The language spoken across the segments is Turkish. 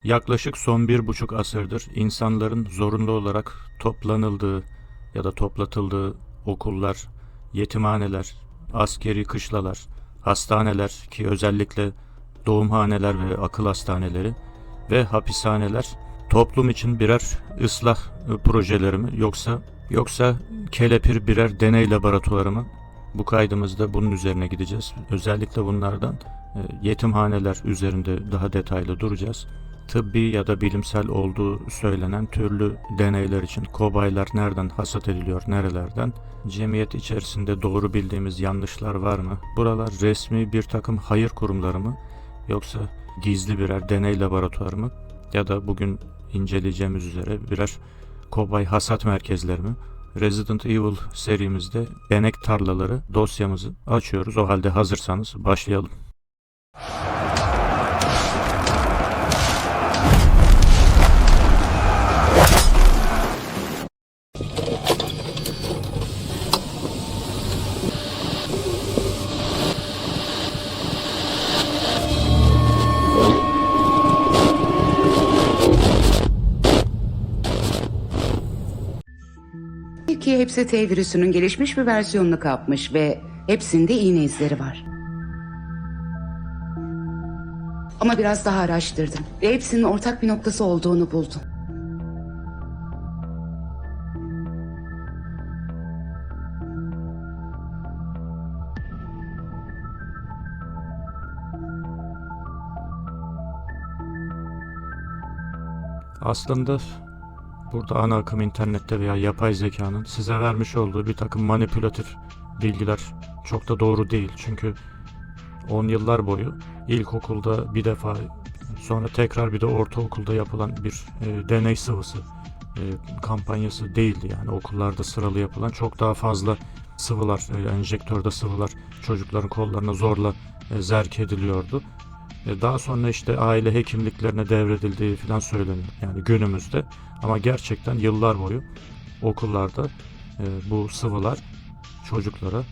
Yaklaşık son 1,5 asırdır insanların zorunlu olarak toplanıldığı ya da toplatıldığı okullar, yetimhaneler, askeri kışlalar, hastaneler ki özellikle doğumhaneler ve akıl hastaneleri ve hapishaneler toplum için birer ıslah projeleri mi yoksa kelepir birer deney laboratuvarı mı? Bu kaydımızda bunun üzerine gideceğiz. Özellikle bunlardan yetimhaneler üzerinde daha detaylı duracağız. Tıbbi ya da bilimsel olduğu söylenen türlü deneyler için kobaylar nereden hasat ediliyor, nerelerden? Cemiyet içerisinde doğru bildiğimiz yanlışlar var mı? Buralar resmi bir takım hayır kurumları mı? Yoksa gizli birer deney laboratuvarı mı? Ya da bugün inceleyeceğimiz üzere birer kobay hasat merkezleri mi? Resident Evil serimizde denek tarlaları dosyamızı açıyoruz. O halde hazırsanız başlayalım. Ki hepsi T virüsünün gelişmiş bir versiyonunu kapmış ve hepsinde iğne izleri var. Ama biraz daha araştırdım ve hepsinin ortak bir noktası olduğunu buldum. Aslında burada ana akım internette veya yapay zekanın size vermiş olduğu bir takım manipülatif bilgiler çok da doğru değil. Çünkü 10 yıllar boyu ilkokulda bir defa, sonra tekrar bir de ortaokulda yapılan bir deney sıvısı kampanyası değildi. Yani okullarda sıralı yapılan çok daha fazla sıvılar, enjektörde sıvılar çocukların kollarına zorla zerk ediliyordu. Daha sonra işte aile hekimliklerine devredildiği falan söyleniyor. Yani günümüzde, ama gerçekten yıllar boyu okullarda bu sıvılar çocuklara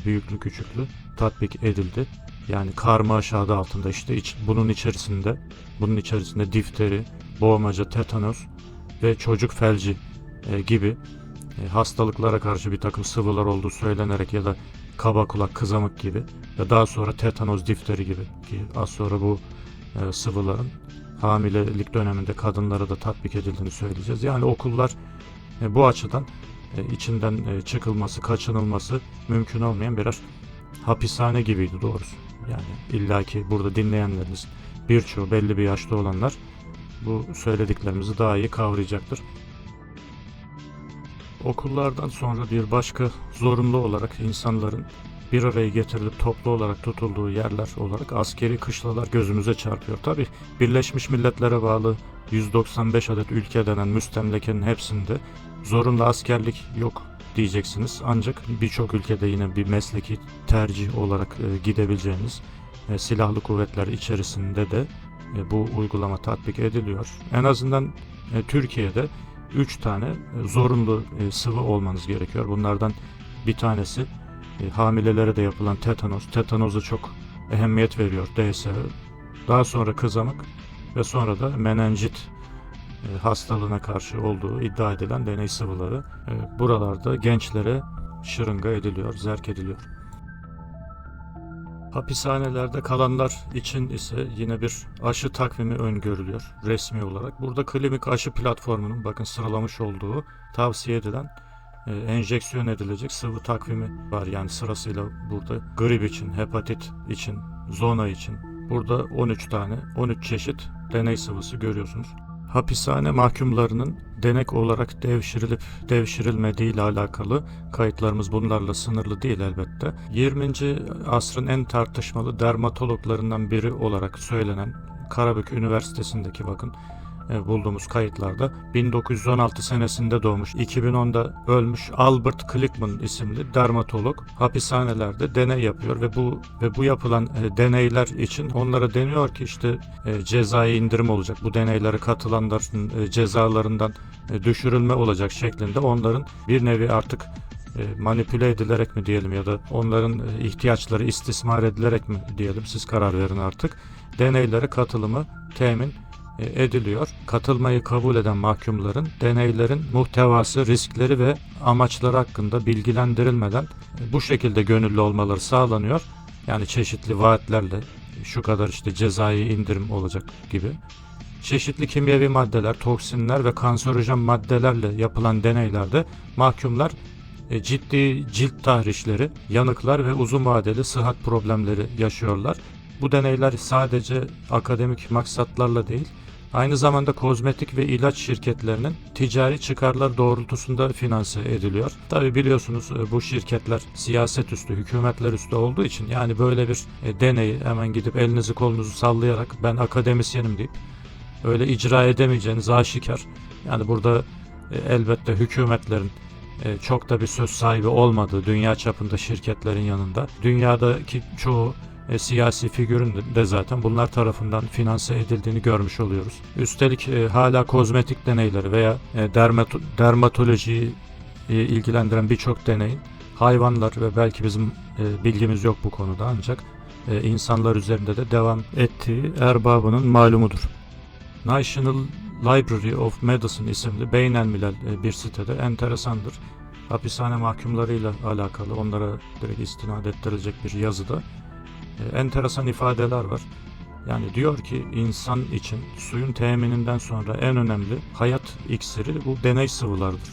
büyüklü küçüklü tatbik edildi. Yani karmaşa adı altında işte bunun içerisinde difteri, boğmaca, tetanos ve çocuk felci gibi hastalıklara karşı bir takım sıvılar olduğu söylenerek ya da kaba kulak, kızamık gibi ve daha sonra tetanos, difteri gibi ki az sonra bu sıvıların hamilelik döneminde kadınlara da tatbik edildiğini söyleyeceğiz. Yani okullar bu açıdan içinden çıkılması, kaçınılması mümkün olmayan birer hapishane gibiydi doğrusu. Yani illaki burada dinleyenleriniz birçoğu belli bir yaşta olanlar bu söylediklerimizi daha iyi kavrayacaktır. Okullardan sonra bir başka zorunlu olarak insanların bir araya getirilip toplu olarak tutulduğu yerler olarak askeri kışlalar gözümüze çarpıyor. Tabi Birleşmiş Milletler'e bağlı 195 adet ülke denen müstemlekenin hepsinde zorunlu askerlik yok diyeceksiniz. Ancak birçok ülkede yine bir mesleki tercih olarak gidebileceğiniz silahlı kuvvetler içerisinde de bu uygulama tatbik ediliyor. En azından Türkiye'de 3 tane zorunlu sıvı olmanız gerekiyor. Bunlardan bir tanesi hamilelere de yapılan tetanos. Tetanoza çok ehemmiyet veriyor DSÖ. Daha sonra kızamık ve sonra da menenjit hastalığına karşı olduğu iddia edilen deney sıvıları buralarda gençlere şırınga ediliyor, zerk ediliyor. Hapishanelerde kalanlar için ise yine bir aşı takvimi öngörülüyor resmi olarak. Burada klinik aşı platformunun bakın sıralamış olduğu tavsiye edilen enjeksiyon edilecek sıvı takvimi var. Yani sırasıyla burada grip için, hepatit için, zona için. Burada 13 çeşit deney sıvısı görüyorsunuz. Hapishane mahkumlarının denek olarak devşirilip devşirilmediği ile alakalı kayıtlarımız bunlarla sınırlı değil elbette. 20. asrın en tartışmalı dermatologlarından biri olarak söylenen Karabük Üniversitesi'ndeki bakın bulduğumuz kayıtlarda 1916 senesinde doğmuş, 2010'da ölmüş Albert Klickman isimli dermatolog hapishanelerde deney yapıyor ve bu yapılan deneyler için onlara deniyor ki işte cezai indirim olacak. Bu deneylere katılanların cezalarından düşürülme olacak şeklinde onların bir nevi artık manipüle edilerek mi diyelim ya da onların ihtiyaçları istismar edilerek mi diyelim, siz karar verin artık, deneylere katılımı temin ediliyor. Katılmayı kabul eden mahkumların deneylerin muhtevası, riskleri ve amaçları hakkında bilgilendirilmeden bu şekilde gönüllü olmaları sağlanıyor. Yani çeşitli vaatlerle şu kadar işte cezai indirim olacak gibi. Çeşitli kimyevi maddeler, toksinler ve kanserojen maddelerle yapılan deneylerde mahkumlar ciddi cilt tahrişleri, yanıklar ve uzun vadeli sıhhat problemleri yaşıyorlar. Bu deneyler sadece akademik maksatlarla değil, aynı zamanda kozmetik ve ilaç şirketlerinin ticari çıkarlar doğrultusunda finanse ediliyor. Tabi biliyorsunuz bu şirketler siyaset üstü, hükümetler üstü olduğu için yani böyle bir deneyi hemen gidip elinizi kolunuzu sallayarak ben akademisyenim deyip öyle icra edemeyeceğiniz aşikar. Yani burada elbette hükümetlerin çok da bir söz sahibi olmadığı dünya çapında şirketlerin yanında dünyadaki çoğu siyasi figürün de zaten bunlar tarafından finanse edildiğini görmüş oluyoruz. Üstelik hala kozmetik deneyleri veya dermatolojiyi ilgilendiren birçok deneyin hayvanlar ve belki bizim bilgimiz yok bu konuda ancak insanlar üzerinde de devam ettiği erbabının malumudur. National Library of Medicine isimli beynelmilel bir sitede enteresandır. Hapishane mahkumlarıyla alakalı onlara direkt istinad ettirilecek bir yazıda enteresan ifadeler var. Yani diyor ki insan için suyun temininden sonra en önemli hayat iksiri bu deney sıvılardır.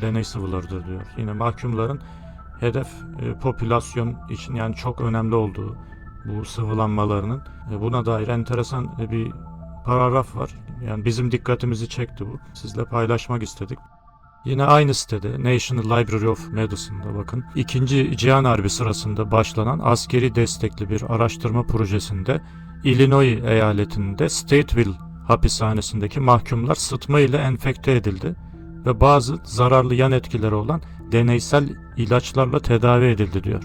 Deney sıvılarıdır diyor. Yine mahkumların hedef popülasyon için yani çok önemli olduğu bu sıvılanmalarının buna dair enteresan bir paragraf var. Yani bizim dikkatimizi çekti bu. Sizle paylaşmak istedik. Yine aynı sitede National Library of Medicine'da bakın. 2. Cihan Harbi sırasında başlanan askeri destekli bir araştırma projesinde Illinois eyaletinde Stateville hapishanesindeki mahkumlar sıtma ile enfekte edildi ve bazı zararlı yan etkileri olan deneysel ilaçlarla tedavi edildi diyor.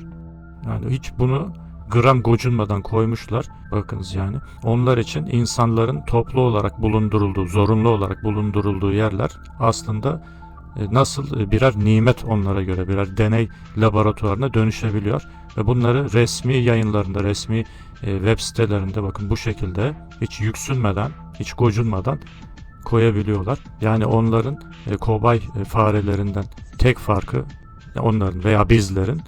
Yani hiç bunu gram gocunmadan koymuşlar. Bakınız yani. Onlar için insanların toplu olarak bulundurulduğu, zorunlu olarak bulundurulduğu yerler aslında nasıl birer nimet onlara göre birer deney laboratuvarına dönüşebiliyor. Ve bunları resmi yayınlarında, resmi web sitelerinde bakın bu şekilde hiç yüksünmeden, hiç gocunmadan koyabiliyorlar. Yani onların kobay farelerinden tek farkı onların veya bizlerin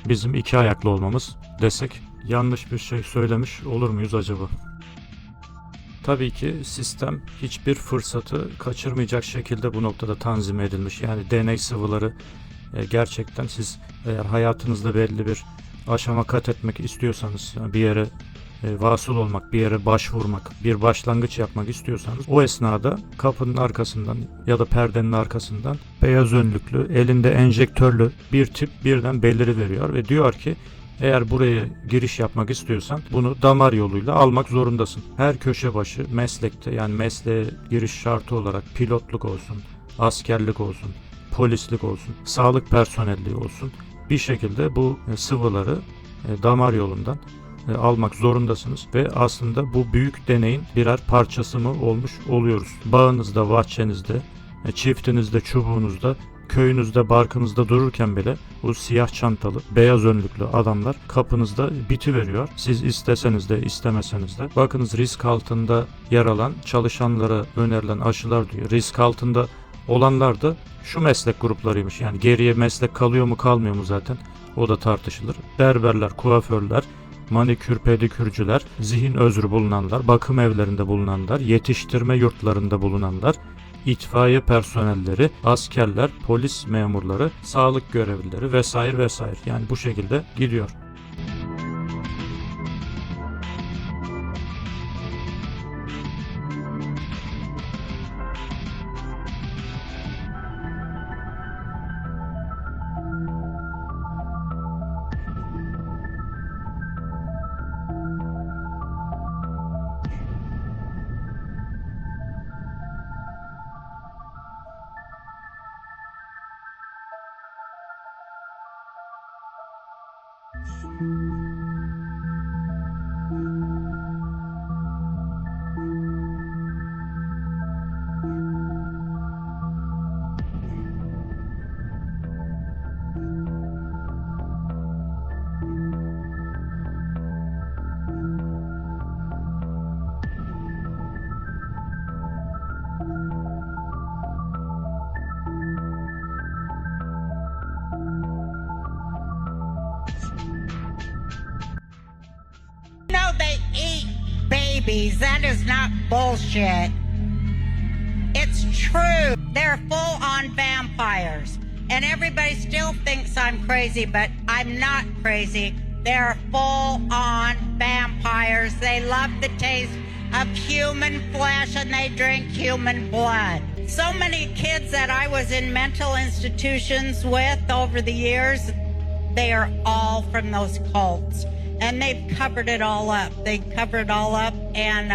bizim iki ayaklı olmamız desek yanlış bir şey söylemiş olur muyuz acaba? Tabii ki sistem hiçbir fırsatı kaçırmayacak şekilde bu noktada tanzim edilmiş. Yani deney sıvıları gerçekten siz eğer hayatınızda belli bir aşama kat etmek istiyorsanız, bir yere vasıl olmak, bir yere başvurmak, bir başlangıç yapmak istiyorsanız o esnada kapının arkasından ya da perdenin arkasından beyaz önlüklü, elinde enjektörlü bir tip birden beliriveriyor ve diyor ki eğer buraya giriş yapmak istiyorsan bunu damar yoluyla almak zorundasın. Her köşe başı meslekte yani mesleğe giriş şartı olarak pilotluk olsun, askerlik olsun, polislik olsun, sağlık personelliği olsun bir şekilde bu sıvıları damar yolundan almak zorundasınız ve aslında bu büyük deneyin birer parçası mı olmuş oluyoruz. Bağınızda, bahçenizde, çiftinizde, çubuğunuzda, köyünüzde, barkınızda dururken bile bu siyah çantalı, beyaz önlüklü adamlar kapınızda bitiveriyor. Siz isteseniz de istemeseniz de. Bakınız risk altında yer alan çalışanlara önerilen aşılar diyor. Risk altında olanlar da şu meslek gruplarıymış. Yani geriye meslek kalıyor mu kalmıyor mu zaten o da tartışılır. Berberler, kuaförler, manikür, pedikürcüler, zihin özrü bulunanlar, bakım evlerinde bulunanlar, yetiştirme yurtlarında bulunanlar, itfaiye personelleri, askerler, polis memurları, sağlık görevlileri vesaire vesaire. Yani bu şekilde gidiyor. babies. That is not bullshit. It's true. They're full-on vampires. And everybody still thinks I'm crazy, but I'm not crazy. They're full-on vampires. They love the taste of human flesh and they drink human blood. So many kids that I was in mental institutions with over the years, they are all from those cults. And they've covered it all up. They covered it all up and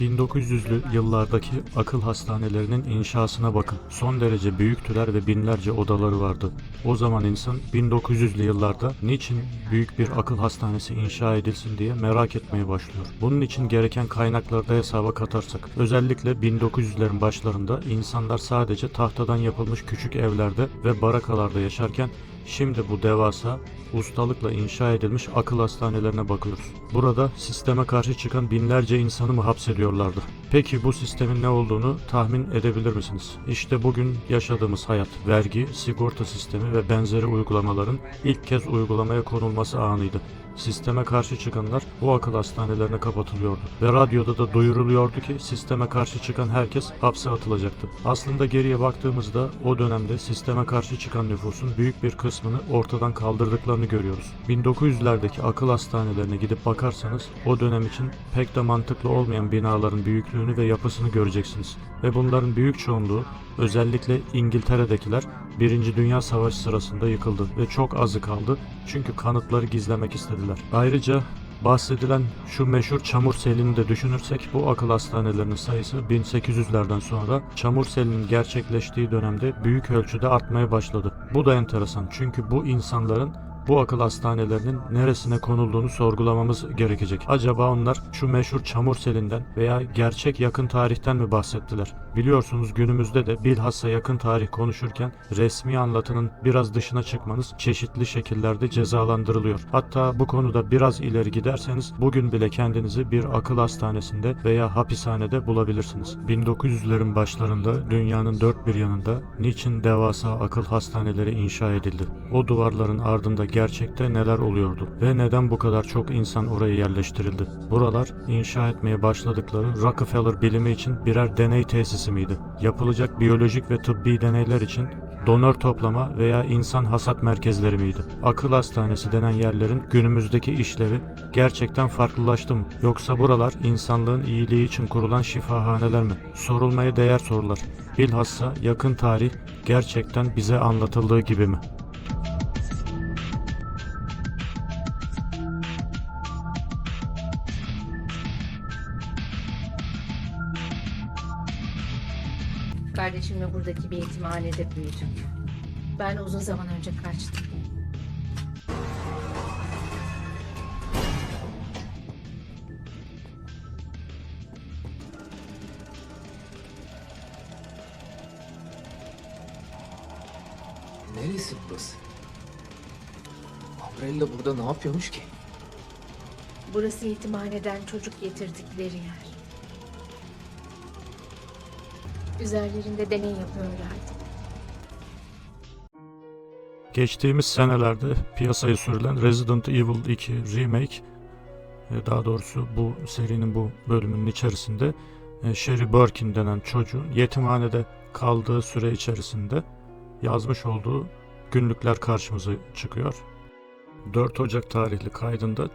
1900'lü yıllardaki akıl hastanelerinin inşasına bakın. Son derece büyüktüler ve binlerce odaları vardı. O zaman insan 1900'lü yıllarda niçin büyük bir akıl hastanesi inşa edilsin diye merak etmeye başlıyor. Bunun için gereken kaynakları da hesaba katarsak, özellikle 1900'lerin başlarında insanlar sadece tahtadan yapılmış küçük evlerde ve barakalarda yaşarken şimdi bu devasa, ustalıkla inşa edilmiş akıl hastanelerine bakıyoruz. Burada sisteme karşı çıkan binlerce insanı mı hapsediyorlardı? Peki bu sistemin ne olduğunu tahmin edebilir misiniz? İşte bugün yaşadığımız hayat, vergi, sigorta sistemi ve benzeri uygulamaların ilk kez uygulamaya konulması anıydı. Sisteme karşı çıkanlar bu akıl hastanelerine kapatılıyordu. Ve radyoda da duyuruluyordu ki sisteme karşı çıkan herkes hapse atılacaktı. Aslında geriye baktığımızda o dönemde sisteme karşı çıkan nüfusun büyük bir kısmını ortadan kaldırdıklarını görüyoruz. 1900'lerdeki akıl hastanelerine gidip bakarsanız o dönem için pek de mantıklı olmayan binaların büyüklüğünü ve yapısını göreceksiniz. Ve bunların büyük çoğunluğu, özellikle İngiltere'dekiler, 1. Dünya Savaşı sırasında yıkıldı ve çok azı kaldı çünkü kanıtları gizlemek istediler. Ayrıca bahsedilen şu meşhur çamur selini de düşünürsek bu akıl hastanelerinin sayısı 1800'lerden sonra çamur selinin gerçekleştiği dönemde büyük ölçüde artmaya başladı. Bu da enteresan çünkü bu insanların bu akıl hastanelerinin neresine konulduğunu sorgulamamız gerekecek. Acaba onlar şu meşhur çamur selinden veya gerçek yakın tarihten mi bahsettiler? Biliyorsunuz günümüzde de bilhassa yakın tarih konuşurken resmi anlatının biraz dışına çıkmanız çeşitli şekillerde cezalandırılıyor. Hatta bu konuda biraz ileri giderseniz bugün bile kendinizi bir akıl hastanesinde veya hapishanede bulabilirsiniz. 1900'lerin başlarında dünyanın dört bir yanında niçin devasa akıl hastaneleri inşa edildi? O duvarların ardında gerçekte neler oluyordu ve neden bu kadar çok insan oraya yerleştirildi? Buralar inşa etmeye başladıkları Rockefeller bilimi için birer deney tesisi miydi? Yapılacak biyolojik ve tıbbi deneyler için donör toplama veya insan hasat merkezleri miydi? Akıl hastanesi denen yerlerin günümüzdeki işlevi gerçekten farklılaştı mı? Yoksa buralar insanlığın iyiliği için kurulan şifahaneler mi? Sorulmaya değer sorular. Bilhassa yakın tarih gerçekten bize anlatıldığı gibi mi? Kardeşimle buradaki bir yetimhanede büyüdüm. Ben uzun zaman önce kaçtım. Neresi burası? Umbrella burada ne yapıyormuş ki? Burası yetimhaneden çocuk getirdikleri yer. Üzerlerinde deney yapıyorlardı. Geçtiğimiz senelerde piyasaya sürülen Resident Evil 2 Remake, daha doğrusu bu serinin bu bölümünün içerisinde Sherry Birkin denen çocuğun yetimhanede kaldığı süre içerisinde yazmış olduğu günlükler karşımıza çıkıyor. 4 Ocak tarihli kaydında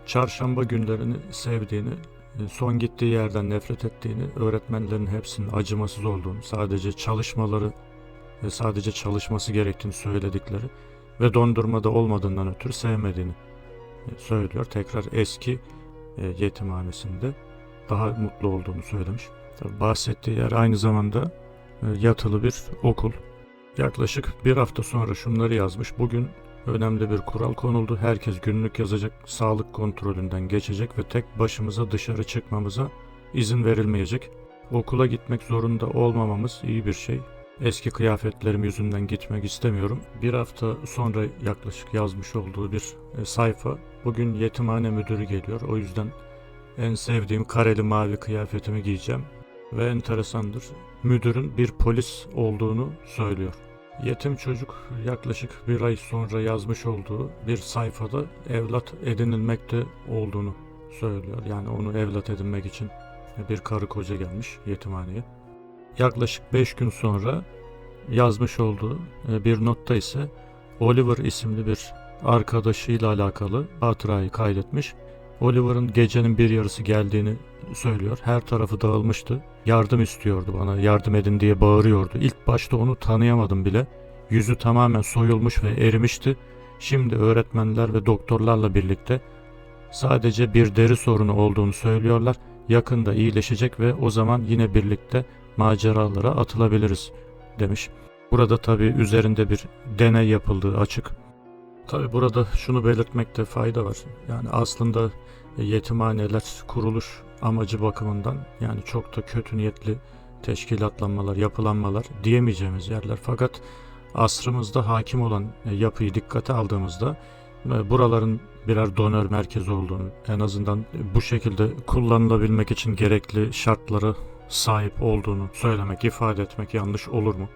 çarşamba günlerini sevdiğini, son gittiği yerden nefret ettiğini, öğretmenlerin hepsinin acımasız olduğunu, sadece çalışması gerektiğini söyledikleri ve dondurmada olmadığından ötürü sevmediğini söylüyor. Tekrar eski yetimhanesinde daha mutlu olduğunu söylemiş. Tabii bahsettiği yer aynı zamanda yatılı bir okul. Yaklaşık bir hafta sonra şunları yazmış. Bugün önemli bir kural konuldu. Herkes günlük yazacak, sağlık kontrolünden geçecek ve tek başımıza dışarı çıkmamıza izin verilmeyecek. Okula gitmek zorunda olmamamız iyi bir şey. Eski kıyafetlerim yüzünden gitmek istemiyorum. Bir hafta sonra yaklaşık yazmış olduğu bir sayfa. Bugün yetimhane müdürü geliyor. O yüzden en sevdiğim kareli mavi kıyafetimi giyeceğim. Ve enteresandır. Müdürün bir polis olduğunu söylüyor. Yetim çocuk yaklaşık bir ay sonra yazmış olduğu bir sayfada evlat edinilmekte olduğunu söylüyor. Yani onu evlat edinmek için bir karı koca gelmiş yetimhaneye. Yaklaşık 5 gün sonra yazmış olduğu bir notta ise Oliver isimli bir arkadaşıyla alakalı hatırayı kaydetmiş. Oliver'ın gecenin bir yarısı geldiğini söylüyor. Her tarafı dağılmıştı. Yardım istiyordu, bana yardım edin diye bağırıyordu. İlk başta onu tanıyamadım bile. Yüzü tamamen soyulmuş ve erimişti. Şimdi öğretmenler ve doktorlarla birlikte sadece bir deri sorunu olduğunu söylüyorlar. Yakında iyileşecek ve o zaman yine birlikte maceralara atılabiliriz demiş. Burada tabii üzerinde bir deney yapıldığı açık. Tabii burada şunu belirtmekte fayda var. Yani aslında yetimhaneler kuruluş amacı bakımından yani çok da kötü niyetli teşkilatlanmalar, yapılanmalar diyemeyeceğimiz yerler. Fakat asrımızda hakim olan yapıyı dikkate aldığımızda buraların birer donör merkezi olduğunu, en azından bu şekilde kullanılabilmek için gerekli şartlara sahip olduğunu söylemek, ifade etmek yanlış olur mu?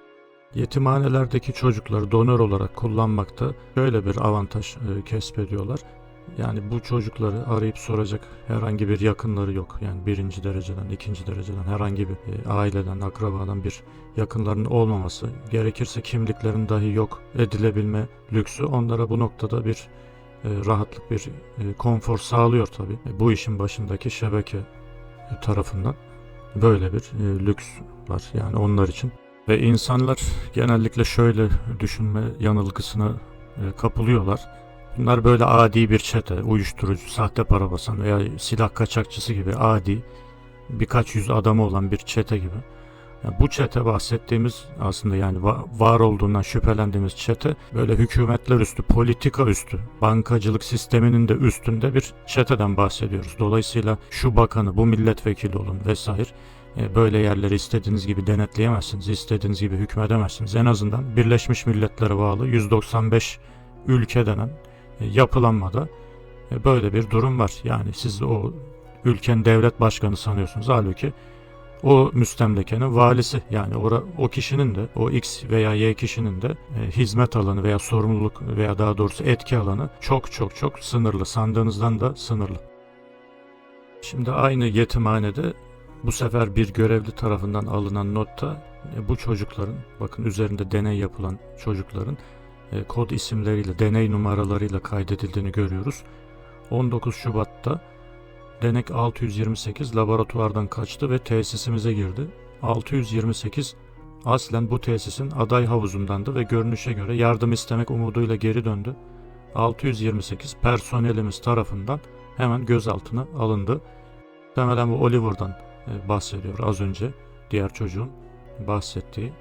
Yetimhanelerdeki çocukları donör olarak kullanmakta böyle bir avantaj kesbediyorlar. Yani bu çocukları arayıp soracak herhangi bir yakınları yok. Yani birinci dereceden, ikinci dereceden herhangi bir aileden, akrabadan bir yakınlarının olmaması, gerekirse kimliklerin dahi yok edilebilme lüksü onlara bu noktada bir rahatlık, bir konfor sağlıyor tabii. Bu işin başındaki şebeke tarafından böyle bir lüks var yani onlar için. Ve insanlar genellikle şöyle düşünme yanılgısına kapılıyorlar. Bunlar böyle adi bir çete, uyuşturucu, sahte para basan veya silah kaçakçısı gibi adi birkaç yüz adamı olan bir çete gibi. Yani bu çete bahsettiğimiz aslında yani var olduğundan şüphelendiğimiz çete böyle hükümetler üstü, politika üstü, bankacılık sisteminin de üstünde bir çeteden bahsediyoruz. Dolayısıyla şu bakanı, bu milletvekili olun vesaire. Böyle yerleri istediğiniz gibi denetleyemezsiniz, istediğiniz gibi hükmedemezsiniz. En azından Birleşmiş Milletler'e bağlı 195 ülke denen yapılanmada böyle bir durum var. Yani siz o ülkenin devlet başkanı sanıyorsunuz. Halbuki o müstemlekenin valisi yani o kişinin de o X veya Y kişinin de hizmet alanı veya sorumluluk veya daha doğrusu etki alanı çok çok çok sınırlı. Sandığınızdan da sınırlı. Şimdi aynı yetimhanede bu sefer bir görevli tarafından alınan notta bu çocukların, bakın üzerinde deney yapılan çocukların kod isimleriyle, deney numaralarıyla kaydedildiğini görüyoruz. 19 Şubat'ta denek 628 laboratuvardan kaçtı ve tesisimize girdi. 628 aslen bu tesisin aday havuzundandı ve görünüşe göre yardım istemek umuduyla geri döndü. 628 personelimiz tarafından hemen gözaltına alındı. Muhtemelen bu Oliver'dan bahsediyor az önce diğer çocuğun bahsettiği.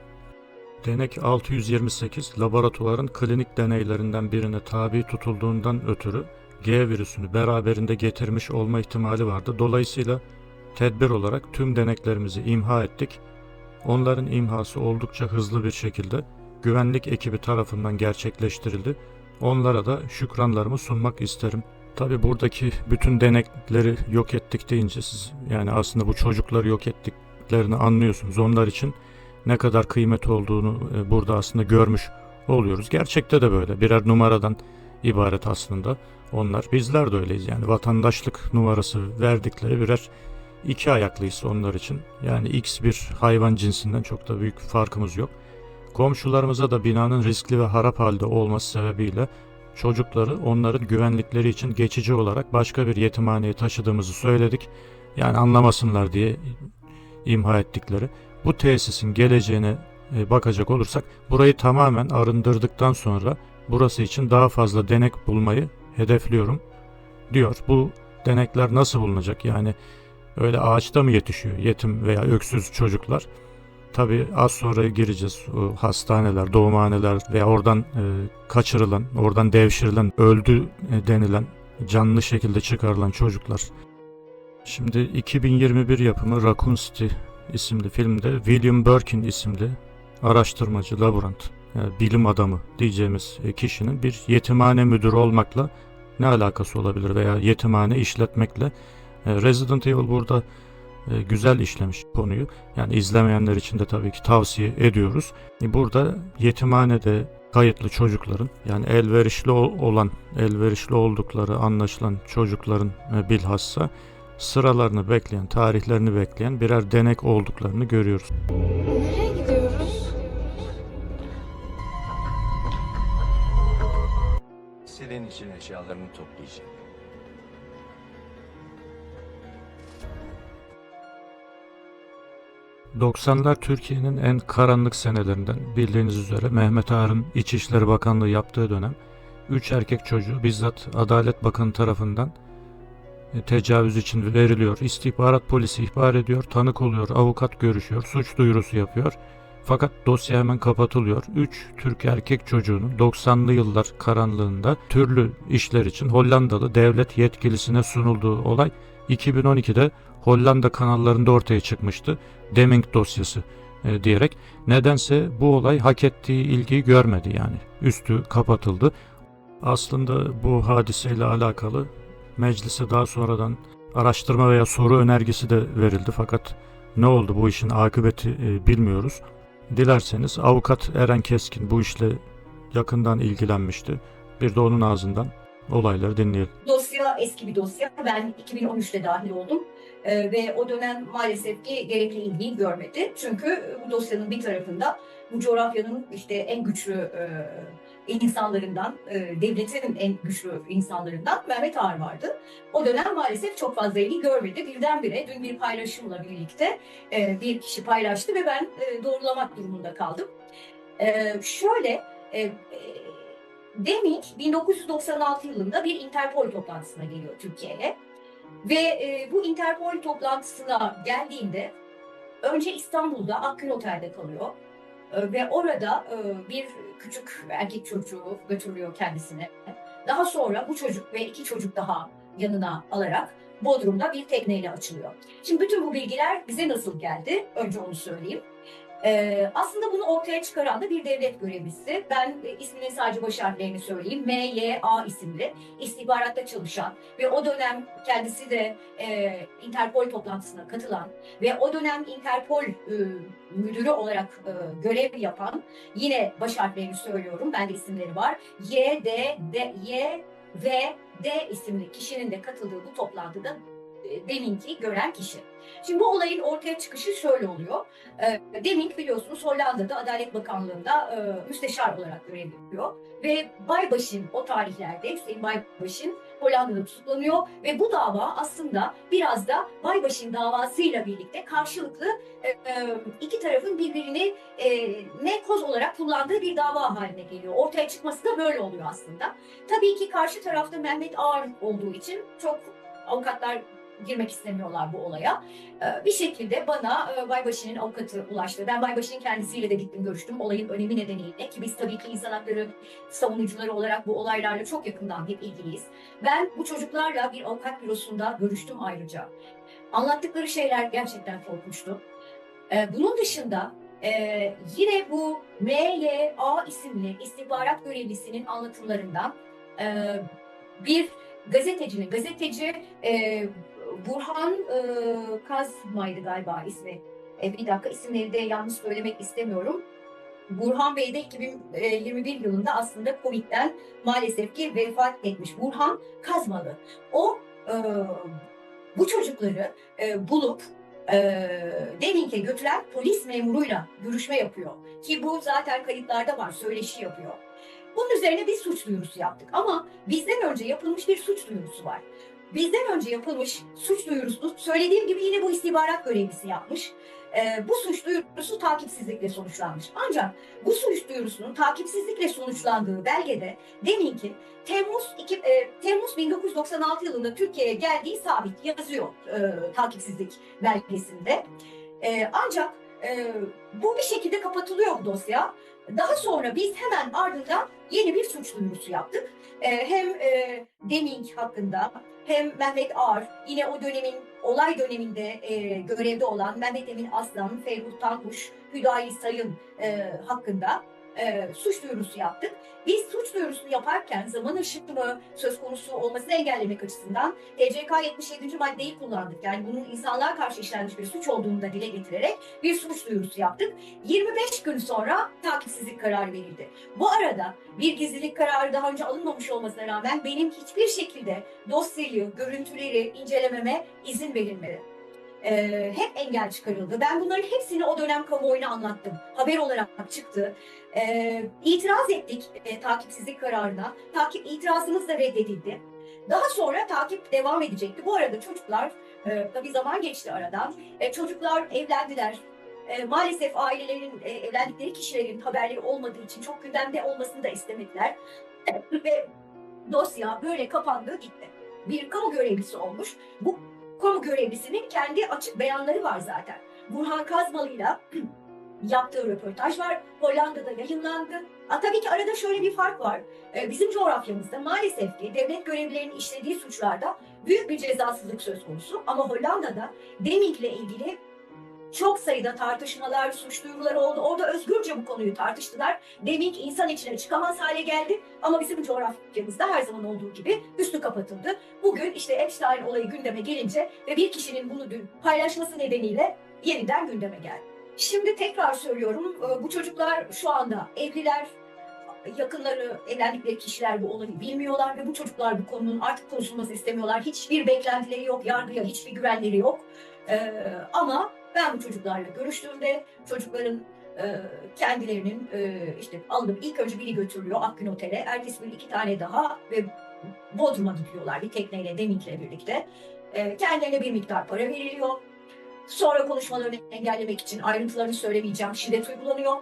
Denek 628 laboratuvarın klinik deneylerinden birine tabi tutulduğundan ötürü G virüsünü beraberinde getirmiş olma ihtimali vardı. Dolayısıyla tedbir olarak tüm deneklerimizi imha ettik. Onların imhası oldukça hızlı bir şekilde güvenlik ekibi tarafından gerçekleştirildi. Onlara da şükranlarımı sunmak isterim. Tabi buradaki bütün denekleri yok ettik deyince siz yani aslında bu çocukları yok ettiklerini anlıyorsunuz. Onlar için ne kadar kıymet olduğunu burada aslında görmüş oluyoruz. Gerçekte de böyle birer numaradan ibaret aslında onlar. Bizler de öyleyiz yani vatandaşlık numarası verdikleri birer iki ayaklıyız onlar için. Yani X bir hayvan cinsinden çok da büyük farkımız yok. Komşularımıza da binanın riskli ve harap halde olması sebebiyle çocukları onların güvenlikleri için geçici olarak başka bir yetimhaneye taşıdığımızı söyledik. Yani anlamasınlar diye imha ettikleri. Bu tesisin geleceğine bakacak olursak burayı tamamen arındırdıktan sonra burası için daha fazla denek bulmayı hedefliyorum diyor. Bu denekler nasıl bulunacak? Yani öyle ağaçta mı yetişiyor yetim veya öksüz çocuklar? Tabii az sonra gireceğiz. O hastaneler, doğumhaneler veya oradan kaçırılan, oradan devşirilen, öldü denilen, canlı şekilde çıkarılan çocuklar. Şimdi 2021 yapımı Raccoon City isimli filmde William Birkin isimli araştırmacı, laborant, yani bilim adamı diyeceğimiz kişinin bir yetimhane müdürü olmakla ne alakası olabilir veya yetimhane işletmekle. Resident Evil burada güzel işlemiş konuyu. Yani izlemeyenler için de tabii ki tavsiye ediyoruz. Burada yetimhanede kayıtlı çocukların, yani elverişli oldukları anlaşılan çocukların bilhassa sıralarını bekleyen, tarihlerini bekleyen birer denek olduklarını görüyoruz. Nereye gidiyoruz? Senin için eşyalarını toplayacağım. ...90'lar Türkiye'nin en karanlık senelerinden, bildiğiniz üzere Mehmet Ağar'ın İçişleri Bakanlığı yaptığı dönem 3 erkek çocuğu bizzat Adalet Bakanı tarafından tecavüz için veriliyor. İstihbarat polisi ihbar ediyor, tanık oluyor, avukat görüşüyor, suç duyurusu yapıyor. Fakat dosya hemen kapatılıyor. 3 Türk erkek çocuğunun 90'lı yıllar karanlığında türlü işler için Hollandalı devlet yetkilisine sunulduğu olay 2012'de Hollanda kanallarında ortaya çıkmıştı. Deming dosyası diyerek. Nedense bu olay hak ettiği ilgiyi görmedi yani. Üstü kapatıldı. Aslında bu hadiseyle alakalı meclise daha sonradan araştırma veya soru önergesi de verildi. Fakat ne oldu, bu işin akıbeti bilmiyoruz. Dilerseniz avukat Eren Keskin bu işle yakından ilgilenmişti. Bir de onun ağzından olayları dinleyelim. Dosya eski bir dosya. Ben 2013'te dahil oldum. Ve o dönem maalesef ki gerekli ilgiyi görmedi. Çünkü bu dosyanın bir tarafında bu coğrafyanın işte en güçlü insanlarından, devletin en güçlü insanlarından Mehmet Ağar vardı. O dönem maalesef çok fazla ilgi görmedi. Birdenbire dün bir paylaşımla birlikte bir kişi paylaştı ve ben doğrulamak durumunda kaldım. Deming 1996 yılında bir Interpol toplantısına geliyor Türkiye'ye. Ve bu Interpol toplantısına geldiğinde önce İstanbul'da Akgün Otel'de kalıyor. Ve orada bir küçük erkek çocuğu götürülüyor kendisine. Daha sonra bu çocuk ve 2 çocuk daha yanına alarak Bodrum'da bir tekneyle açılıyor. Şimdi bütün bu bilgiler bize nasıl geldi? Önce onu söyleyeyim. Aslında bunu ortaya çıkaran da bir devlet görevlisi. Ben isminin sadece baş harflerini söyleyeyim. MYA isimli, istihbaratta çalışan ve o dönem kendisi de Interpol toplantısına katılan ve o dönem Interpol müdürü olarak görev yapan, yine baş harflerini söylüyorum, bende isimleri var. Y ve D isimli kişinin de katıldığı bu toplantıda Deming'i gören kişi. Şimdi bu olayın ortaya çıkışı şöyle oluyor. Deming biliyorsunuz Hollanda'da Adalet Bakanlığı'nda müsteşar olarak görev yapıyor. Ve Baybaş'ın o tarihlerde, Hüseyin Baybaş'ın Hollanda'da tutuklanıyor. Ve bu dava aslında biraz da Baybaş'ın davasıyla birlikte karşılıklı iki tarafın birbirini ne koz olarak kullandığı bir dava haline geliyor. Ortaya çıkması da böyle oluyor aslında. Tabii ki karşı tarafta Mehmet Ağar olduğu için çok avukatlar girmek istemiyorlar bu olaya. Bir şekilde bana Baybaşı'nın avukatı ulaştı. Ben Baybaşı'nın kendisiyle de gittim, görüştüm olayın önemi nedeniyle, ki biz tabii ki insan hakları savunucuları olarak bu olaylarla çok yakından hep ilgiliyiz. Ben bu çocuklarla bir avukat bürosunda görüştüm ayrıca. Anlattıkları şeyler gerçekten korkunçtu. Bunun dışında yine bu MYA isimli istihbarat görevlisinin anlatımlarından bir gazeteci Burhan Kazmaydı galiba ismi. Bir dakika, isimleri de yanlış söylemek istemiyorum. Burhan Bey de 2021 yılında aslında Covid'den maalesef ki vefat etmiş. Burhan Kazmalı. O bu çocukları bulup Deming'e götüren polis memuruyla görüşme yapıyor. Ki bu zaten kayıtlarda var, söyleşi yapıyor. Bunun üzerine bir suç duyurusu yaptık. Ama bizden önce yapılmış bir suç duyurusu var. Bizden önce yapılmış suç duyurusu, söylediğim gibi yine bu istihbarat görevlisi yapmış. Bu suç duyurusu takipsizlikle sonuçlanmış. Ancak bu suç duyurusunun takipsizlikle sonuçlandığı belgede Deming'in Temmuz 1996 yılında Türkiye'ye geldiği sabit yazıyor takipsizlik belgesinde. Ancak bu bir şekilde kapatılıyor bu dosya. Daha sonra biz hemen ardından yeni bir suç duyurusu yaptık. Hem Deming hakkında hem Mehmet Ağar, yine o dönemin olay döneminde görevde olan Mehmet Emin Aslan, Ferruh Tankuş, Hüdayi Sayın hakkında suç duyurusu yaptık. Biz suç duyurusunu yaparken zaman aşımı söz konusu olmasını engellemek açısından TCK 77. maddeyi kullandık. Yani bunun insanlığa karşı işlenmiş bir suç olduğunu da dile getirerek bir suç duyurusu yaptık. 25 gün sonra takipsizlik kararı verildi. Bu arada bir gizlilik kararı daha önce alınmamış olmasına rağmen benim hiçbir şekilde dosyayı, görüntüleri incelememe izin verilmedi. Hep engel çıkarıldı. Ben bunların hepsini o dönem kamuoyuna anlattım. Haber olarak çıktı. İtiraz ettik takipsizlik kararına. İtirazımız da reddedildi. Daha sonra takip devam edecekti. Bu arada çocuklar, tabii zaman geçti aradan. Çocuklar evlendiler. Maalesef ailelerin, evlendikleri kişilerin haberleri olmadığı için çok gündemde olmasını da istemediler. Ve dosya böyle kapandı gitti. Bir kamu görevlisi olmuş. Bu kamu görevlisinin kendi açık beyanları var zaten. Burhan Kazmalı'yla yaptığı röportaj var. Hollanda'da yayınlandı. Tabii ki arada şöyle bir fark var. Bizim coğrafyamızda maalesef ki devlet görevlilerinin işlediği suçlarda büyük bir cezasızlık söz konusu. Ama Hollanda'da Deming'le ilgili çok sayıda tartışmalar, suç duyuruları oldu. Orada özgürce bu konuyu tartıştılar. Deming insan içine çıkamaz hale geldi. Ama bizim coğrafyamızda her zaman olduğu gibi üstü kapatıldı. Bugün işte Epstein olayı gündeme gelince ve bir kişinin bunu dün paylaşması nedeniyle yeniden gündeme geldi. Şimdi tekrar söylüyorum, bu çocuklar şu anda evliler, yakınları, evlendikleri kişiler bu olayı bilmiyorlar ve bu çocuklar bu konunun artık konuşulmasını istemiyorlar. Hiçbir beklentileri yok, yargıya hiçbir güvenleri yok. Ama ben bu çocuklarla görüştüğümde çocukların kendilerinin işte alınıp ilk önce biri götürülüyor Akgün Otel'e, ertesi gün 2 tane daha ve Bodrum'a gidiyorlar bir tekneyle Deming'le birlikte. Kendilerine bir miktar para veriliyor. Sonra konuşmalarını engellemek için ayrıntılarını söylemeyeceğim, şiddet uygulanıyor.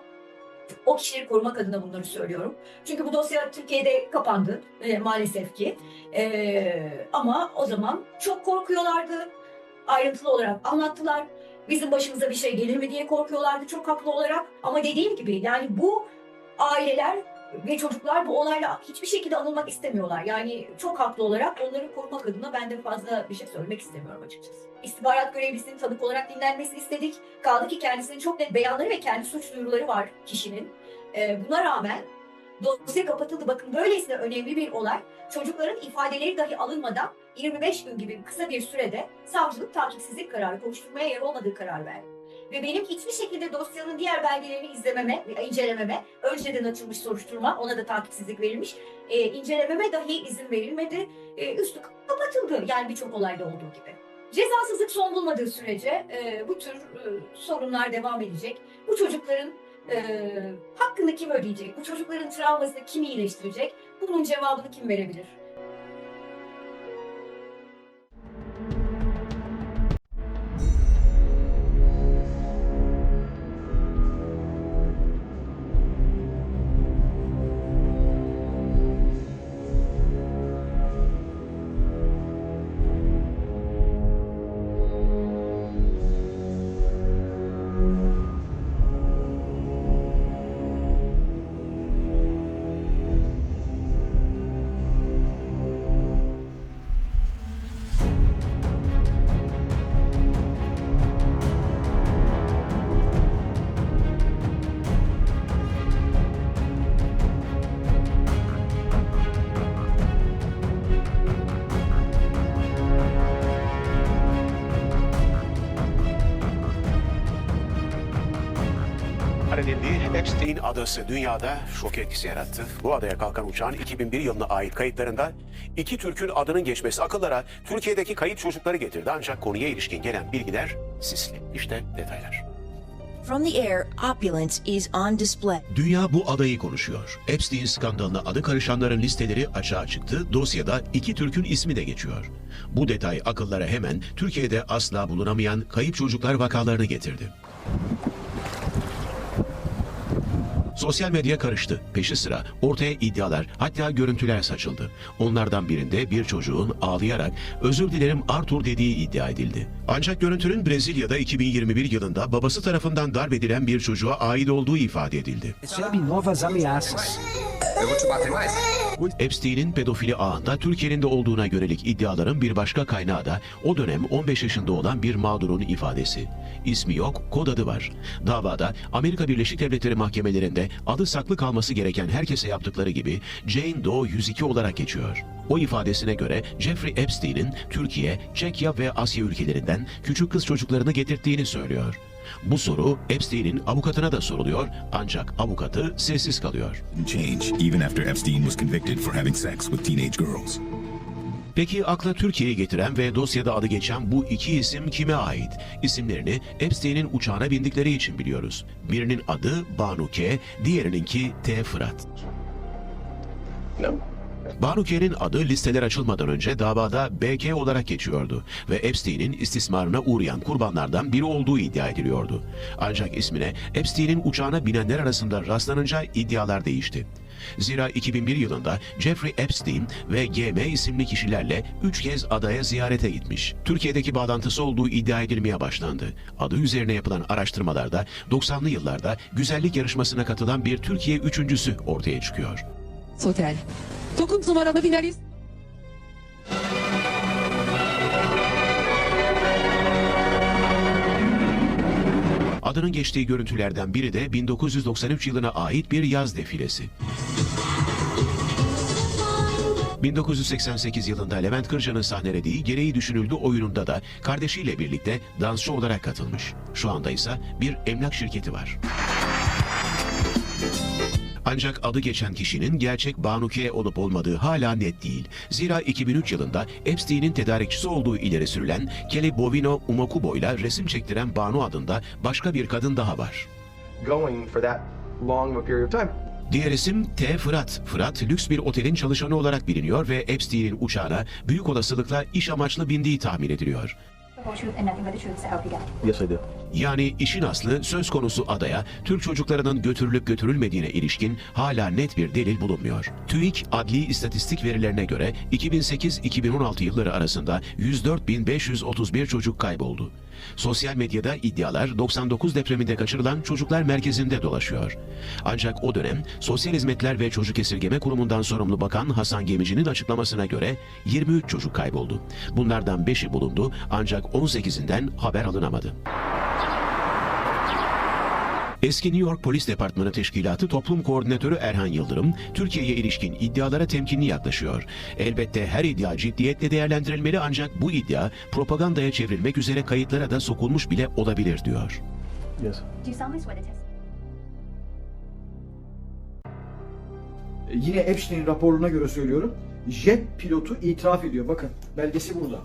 O kişileri korumak adına bunları söylüyorum. Çünkü bu dosya Türkiye'de kapandı maalesef ki. Ama o zaman çok korkuyorlardı. Ayrıntılı olarak anlattılar. Bizim başımıza bir şey gelir mi diye korkuyorlardı çok haklı olarak. Ama dediğim gibi yani bu aileler ve çocuklar bu olayla hiçbir şekilde anılmak istemiyorlar. Yani çok haklı olarak onları korumak adına ben de fazla bir şey söylemek istemiyorum açıkçası. İstihbarat görevlisinin tanık olarak dinlenmesini istedik. Kaldı ki kendisinin çok net beyanları ve kendi suç duyuruları var kişinin. Buna rağmen dosya kapatıldı. Bakın böylesine önemli bir olay. Çocukların ifadeleri dahi alınmadan 25 gün gibi kısa bir sürede savcılık takipsizlik kararı, kovuşturmaya yer olmadığı karar verdi. Ve benim hiçbir şekilde dosyanın diğer belgelerini incelememe, önceden açılmış soruşturma, ona da takipsizlik verilmiş, incelememe dahi izin verilmedi. Üstü kapatıldı yani birçok olayda olduğu gibi. Cezasızlık son bulmadığı sürece bu tür sorunlar devam edecek. Bu çocukların hakkını kim ödeyecek? Bu çocukların travmasını kim iyileştirecek? Bunun cevabını kim verebilir? edildiği Epstein adası dünyada şok etkisi yarattı. Bu adaya kalkan uçağın 2001 yılına ait kayıtlarında 2 Türk'ün adının geçmesi akıllara Türkiye'deki kayıp çocukları getirdi. Ancak konuya ilişkin gelen bilgiler sisli. İşte detaylar. From the air, opulence is on display. Dünya bu adayı konuşuyor. Epstein skandalına adı karışanların listeleri açığa çıktı. Dosyada 2 Türk'ün ismi de geçiyor. Bu detay akıllara hemen Türkiye'de asla bulunamayan kayıp çocuklar vakalarını getirdi. Sosyal medya karıştı. Peşi sıra ortaya iddialar, hatta görüntüler saçıldı. Onlardan birinde bir çocuğun ağlayarak "özür dilerim Arthur" dediği iddia edildi. Ancak görüntünün Brezilya'da 2021 yılında babası tarafından darp edilen bir çocuğa ait olduğu ifade edildi. Recebe novas ameaças. Epstein'in pedofili ağında Türkiye'nin de olduğuna yönelik iddiaların bir başka kaynağı da o dönem 15 yaşında olan bir mağdurun ifadesi. İsmi yok, kod adı var. Davada Amerika Birleşik Devletleri mahkemelerinde adı saklı kalması gereken herkese yaptıkları gibi Jane Doe 102 olarak geçiyor. O ifadesine göre Jeffrey Epstein'in Türkiye, Çekya ve Asya ülkelerinden küçük kız çocuklarını getirttiğini söylüyor. Bu soru Epstein'in avukatına da soruluyor ancak avukatı sessiz kalıyor. Change even after Epstein was convicted for having sex with teenage girls. Peki akla Türkiye'yi getiren ve dosyada adı geçen bu iki isim kime ait? İsimlerini Epstein'in uçağına bindikleri için biliyoruz. Birinin adı Banu K, diğerininki T. Fırat. Banu K'nin adı listeler açılmadan önce davada BK olarak geçiyordu ve Epstein'in istismarına uğrayan kurbanlardan biri olduğu iddia ediliyordu. Ancak ismine Epstein'in uçağına binenler arasında rastlanınca iddialar değişti. Zira 2001 yılında Jeffrey Epstein ve GM isimli kişilerle 3 kez adaya ziyarete gitmiş. Türkiye'deki bağlantısı olduğu iddia edilmeye başlandı. Adı üzerine yapılan araştırmalarda 90'lı yıllarda güzellik yarışmasına katılan bir Türkiye üçüncüsü ortaya çıkıyor. Otel. 9 numaralı finalist. Adının geçtiği görüntülerden biri de 1993 yılına ait bir yaz defilesi. 1988 yılında Levent Kırca'nın sahnelediği Gereği Düşünüldü oyununda da kardeşiyle birlikte dansçı olarak katılmış. Şu anda ise bir emlak şirketi var. Ancak adı geçen kişinin gerçek Banu K olup olmadığı hala net değil. Zira 2003 yılında Epstein'in tedarikçisi olduğu ileri sürülen Kelly Bovino Umokubo ile resim çektiren Banu adında başka bir kadın daha var. Diğer isim T. Fırat. Fırat, lüks bir otelin çalışanı olarak biliniyor ve Epstein'in uçağına büyük olasılıkla iş amaçlı bindiği tahmin ediliyor. Yani işin aslı söz konusu adaya Türk çocuklarının götürülüp götürülmediğine ilişkin hala net bir delil bulunmuyor. TÜİK adli istatistik verilerine göre 2008-2016 yılları arasında 104.531 çocuk kayboldu. Sosyal medyada iddialar 99 depreminde kaçırılan çocuklar merkezinde dolaşıyor. Ancak o dönem Sosyal Hizmetler ve Çocuk Esirgeme Kurumu'ndan sorumlu Bakan Hasan Gemici'nin açıklamasına göre 23 çocuk kayboldu. Bunlardan 5'i bulundu ancak 18'inden haber alınamadı. Eski New York Polis Departmanı Teşkilatı Toplum Koordinatörü Erhan Yıldırım, Türkiye'ye ilişkin iddialara temkinli yaklaşıyor. Elbette her iddia ciddiyetle değerlendirilmeli ancak bu iddia propagandaya çevrilmek üzere kayıtlara da sokulmuş bile olabilir diyor. Yine Epstein raporuna göre söylüyorum. Jet pilotu itiraf ediyor. Bakın belgesi burada.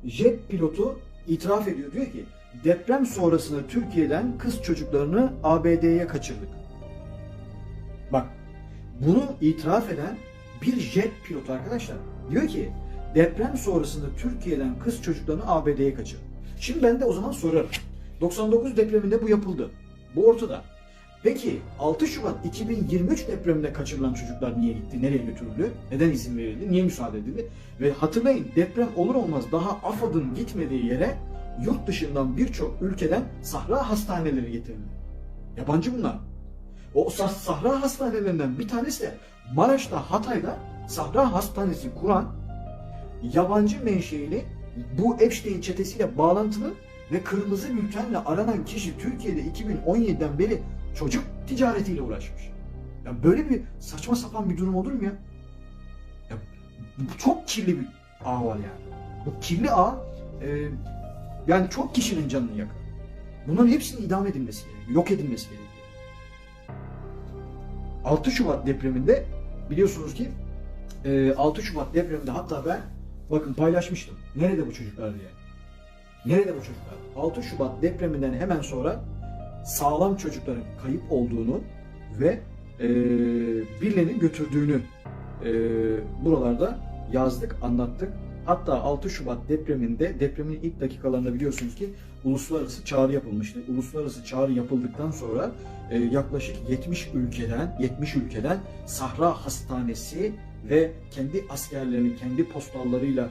Jet pilotu itiraf ediyor. Diyor ki deprem sonrasında Türkiye'den kız çocuklarını ABD'ye kaçırdık. Bak bunu itiraf eden bir jet pilotu arkadaşlar. Diyor ki deprem sonrasında Türkiye'den kız çocuklarını ABD'ye kaçırdık. Şimdi ben de o zaman sorarım. 99 depreminde bu yapıldı. Bu ortada. Peki 6 Şubat 2023 depreminde kaçırılan çocuklar niye gitti? Nereye götürüldü? Neden izin verildi? Niye müsaade edildi? Ve hatırlayın deprem olur olmaz daha AFAD'ın gitmediği yere yurt dışından birçok ülkeden Sahra hastaneleri getirildi. Yabancı bunlar. O Sahra hastanelerinden bir tanesi de Maraş'ta, Hatay'da Sahra Hastanesi kuran yabancı menşeili bu Epstein çetesiyle bağlantılı ve kırmızı bültenle aranan kişi Türkiye'de 2017'den beri çocuk ticaretiyle uğraşmış. Ya böyle bir saçma sapan bir durum olur mu ya? Ya bu çok kirli bir ağ var yani. Bu kirli ağ yani çok kişinin canını yakar. Bunların hepsinin idam edilmesi gerekiyor. Yok edilmesi gerekiyor. 6 Şubat depreminde biliyorsunuz ki 6 Şubat depreminde hatta ben bakın paylaşmıştım. Nerede bu çocuklar diye. Nerede bu çocuklar? 6 Şubat depreminden hemen sonra sağlam çocukların kayıp olduğunu ve birilerinin götürdüğünü buralarda yazdık, anlattık. Hatta 6 Şubat depreminde, depremin ilk dakikalarında biliyorsunuz ki uluslararası çağrı yapılmıştı. Uluslararası çağrı yapıldıktan sonra yaklaşık 70 ülkeden Sahra Hastanesi ve kendi askerlerini, kendi postallarıyla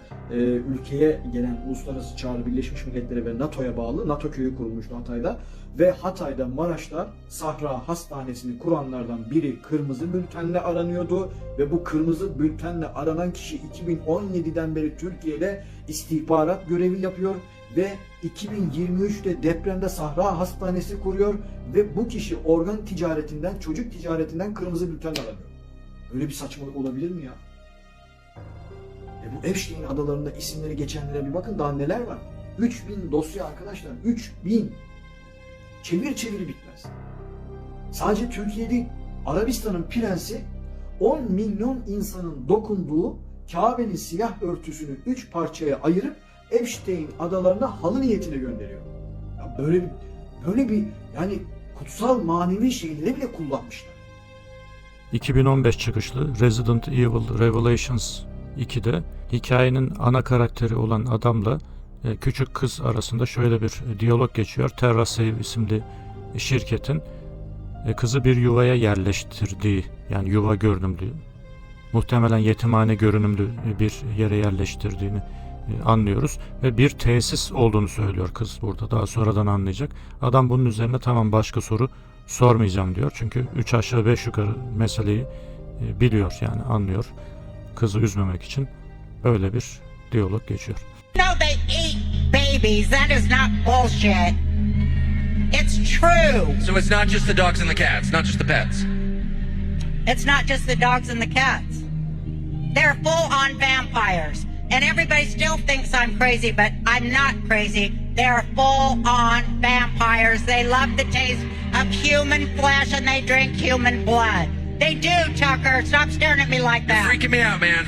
ülkeye gelen uluslararası çağrı Birleşmiş Milletler'e ve NATO'ya bağlı NATO köyü kurulmuştu Hatay'da. Ve Hatay'da, Maraş'ta Sahra Hastanesi'ni kuranlardan biri kırmızı bültenle aranıyordu ve bu kırmızı bültenle aranan kişi 2017'den beri Türkiye'de istihbarat görevi yapıyor ve 2023'te depremde Sahra Hastanesi kuruyor ve bu kişi organ ticaretinden, çocuk ticaretinden kırmızı bültenle aranıyor. Öyle bir saçmalık olabilir mi ya? Bu Epstein adalarında isimleri geçenlere bir bakın, daha neler var. 3000 dosya arkadaşlar, 3000. Çevir çevir bitmez. Sadece Türkiye değil, Arabistan'ın prensi 10 milyon insanın dokunduğu Kabe'nin siyah örtüsünü 3 parçaya ayırıp Epstein adalarına halı niyetine gönderiyor. Ya böyle bir yani kutsal manevi şeyleri bile kullanmışlar. 2015 çıkışlı Resident Evil Revelations 2'de hikayenin ana karakteri olan adamla küçük kız arasında şöyle bir diyalog geçiyor. TerraSave isimli şirketin kızı bir yuvaya yerleştirdiği, yani yuva görünümlü, muhtemelen yetimhane görünümlü bir yere yerleştirdiğini anlıyoruz. Ve bir tesis olduğunu söylüyor kız burada. Daha sonradan anlayacak. Adam bunun üzerine tamam başka soru sormayacağım diyor. Çünkü 3 aşağı 5 yukarı meseleyi biliyor, yani anlıyor. Kızı üzmemek için böyle bir diyalog geçiyor. No, they eat babies. That is not bullshit. It's true. So it's not just the dogs and the cats, not just the pets. It's not just the dogs and the cats. They're full-on vampires. And everybody still thinks I'm crazy, but I'm not crazy. They're full-on vampires. They love the taste of human flesh and they drink human blood. They do, Tucker. Stop staring at me like that. You're freaking me out, man.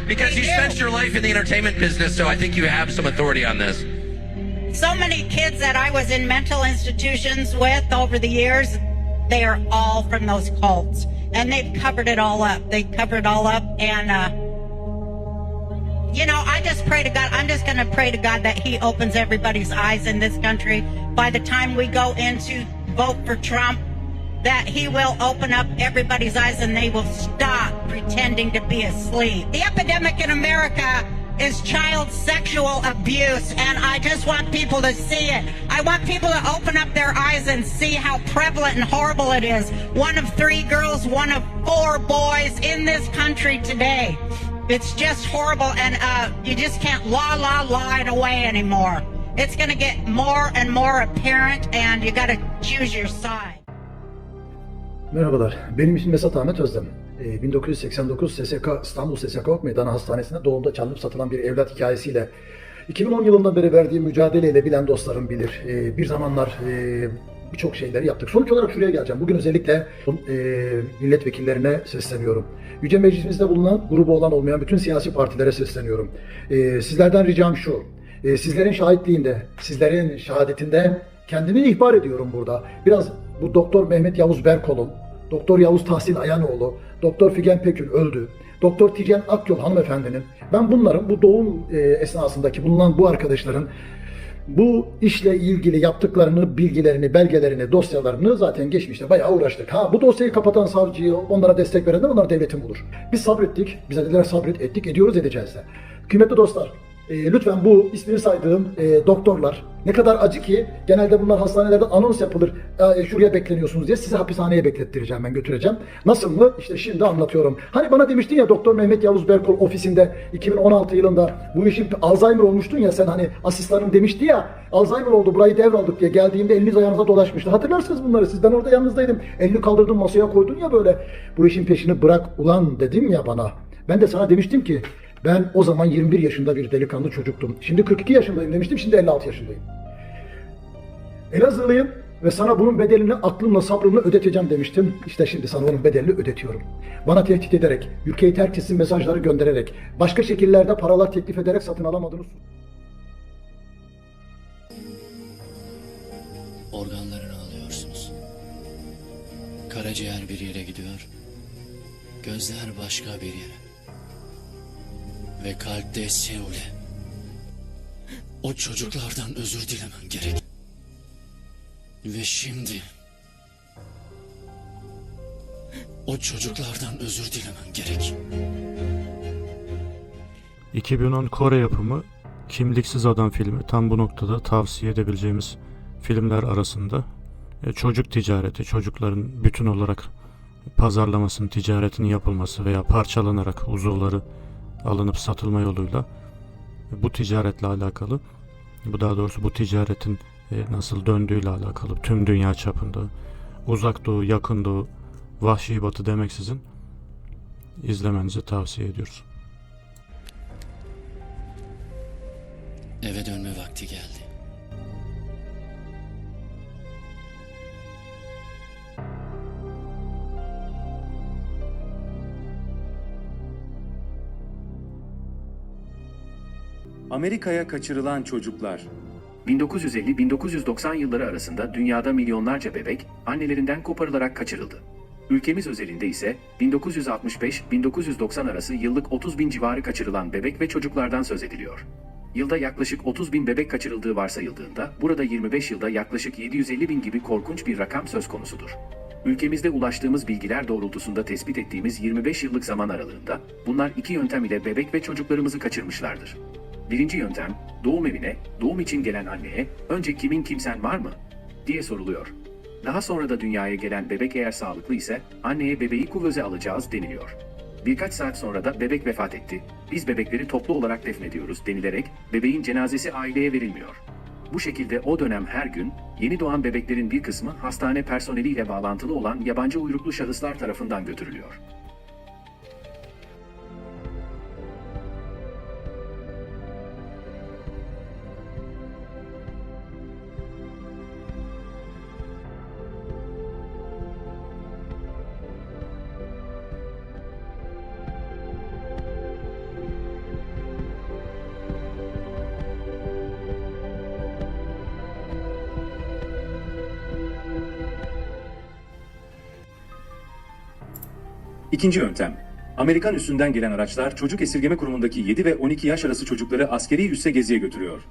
Because you spent your life in the entertainment business, so I think you have some authority on this. So many kids that I was in mental institutions with over the years, they are all from those cults. And they've covered it all up. They covered it all up. And, you know, I just pray to God. I'm just going to pray to God that He opens everybody's eyes in this country. By the time we go into vote for Trump, that He will open up everybody's eyes and they will stop pretending to be asleep. The epidemic in America is child sexual abuse, and I just want people to see it. I want people to open up their eyes and see how prevalent and horrible it is. 1 of 3 girls, 1 of 4 boys in this country today. It's just horrible, and you just can't lie it away anymore. It's going to get more and more apparent, and you got to choose your side. Merhabalar, benim ismim Mesut Ahmet Özdem. 1989 SSK İstanbul SSK Ok Meydanı Hastanesi'nde doğumda çalınıp satılan bir evlat hikayesiyle 2010 yılından beri verdiğim mücadeleyle bilen dostlarım bilir. Bir zamanlar birçok şeyleri yaptık. Sonuç olarak şuraya geleceğim. Bugün özellikle milletvekillerine sesleniyorum. Yüce Meclisimizde bulunan, grubu olan olmayan bütün siyasi partilere sesleniyorum. Sizlerden ricam şu. Sizlerin şahitliğinde, sizlerin şehadetinde kendimi ihbar ediyorum burada. Biraz bu Doktor Mehmet Yavuz Berkol'un, Doktor Yavuz Tahsin Ayanoğlu, Doktor Figen Pekül öldü. Doktor Tijen Akyol hanımefendinin, ben bunların bu doğum esnasındaki bulunan bu arkadaşların bu işle ilgili yaptıklarını, bilgilerini, belgelerini, dosyalarını zaten geçmişte bayağı uğraştık. Bu dosyayı kapatan savcıyı, onlara destek verenler onlar devletin bulur. Biz sabrettik, bize dediler sabret ettik, ediyoruz, edeceğiz de. Kıymetli dostlar, lütfen bu ismini saydığım doktorlar, ne kadar acı ki genelde bunlar hastanelerde anons yapılır, şuraya bekleniyorsunuz diye, sizi hapishaneye beklettireceğim, ben götüreceğim. Nasıl mı? İşte şimdi anlatıyorum. Hani bana demiştin ya Doktor Mehmet Yavuz Berkol ofisinde 2016 yılında bu işin Alzheimer olmuştun ya sen, hani asistanım demişti ya, Alzheimer oldu burayı devraldık diye geldiğimde eliniz ayağınıza dolaşmıştı. Hatırlarsınız bunları siz, ben orada yanınızdaydım. Elini kaldırdın masaya koydun ya böyle, bu işin peşini bırak ulan dedim ya bana. Ben de sana demiştim ki ben o zaman 21 yaşında bir delikanlı çocuktum. Şimdi 42 yaşındayım demiştim, şimdi 56 yaşındayım. Elazığlıyım ve sana bunun bedelini aklımla sabrımla ödeteceğim demiştim. İşte şimdi sana onun bedelini ödetiyorum. Bana tehdit ederek, ülkeyi terk etsin mesajları göndererek, başka şekillerde paralar teklif ederek satın alamadınız. Organlarını alıyorsunuz. Karaciğer bir yere gidiyor, gözler başka bir yere. Ve kalpte Seul'e. O çocuklardan özür dilemen gerek. Ve şimdi O çocuklardan özür dilemen gerek. 2010 Kore yapımı Kimliksiz Adam filmi tam bu noktada tavsiye edebileceğimiz filmler arasında. Çocuk ticareti, çocukların bütün olarak pazarlamasının, ticaretinin yapılması veya parçalanarak uzuvları alınıp satılma yoluyla bu ticaretle alakalı, bu daha doğrusu bu ticaretin nasıl döndüğüyle alakalı tüm dünya çapında, Uzak Doğu, Yakın Doğu, Vahşi Batı demeksizin izlemenizi tavsiye ediyoruz. Eve dönme vakti geldi. Amerika'ya kaçırılan çocuklar. 1950-1990 yılları arasında dünyada milyonlarca bebek annelerinden koparılarak kaçırıldı. Ülkemiz özelinde ise 1965-1990 arası yıllık 30 bin civarı kaçırılan bebek ve çocuklardan söz ediliyor. Yılda yaklaşık 30 bin bebek kaçırıldığı varsayıldığında burada 25 yılda yaklaşık 750 bin gibi korkunç bir rakam söz konusudur. Ülkemizde ulaştığımız bilgiler doğrultusunda tespit ettiğimiz 25 yıllık zaman aralığında bunlar iki yöntem ile bebek ve çocuklarımızı kaçırmışlardır. Birinci yöntem, doğum evine, doğum için gelen anneye, önce kimin kimsen var mı? diye soruluyor. Daha sonra da dünyaya gelen bebek eğer sağlıklı ise, anneye bebeği kuvöze alacağız deniliyor. Birkaç saat sonra da bebek vefat etti, biz bebekleri toplu olarak defnediyoruz denilerek, bebeğin cenazesi aileye verilmiyor. Bu şekilde o dönem her gün, yeni doğan bebeklerin bir kısmı hastane personeliyle bağlantılı olan yabancı uyruklu şahıslar tarafından götürülüyor. İkinci yöntem. Amerikan üssünden gelen araçlar çocuk esirgeme kurumundaki 7 ve 12 yaş arası çocukları askeri üsse geziye götürüyor.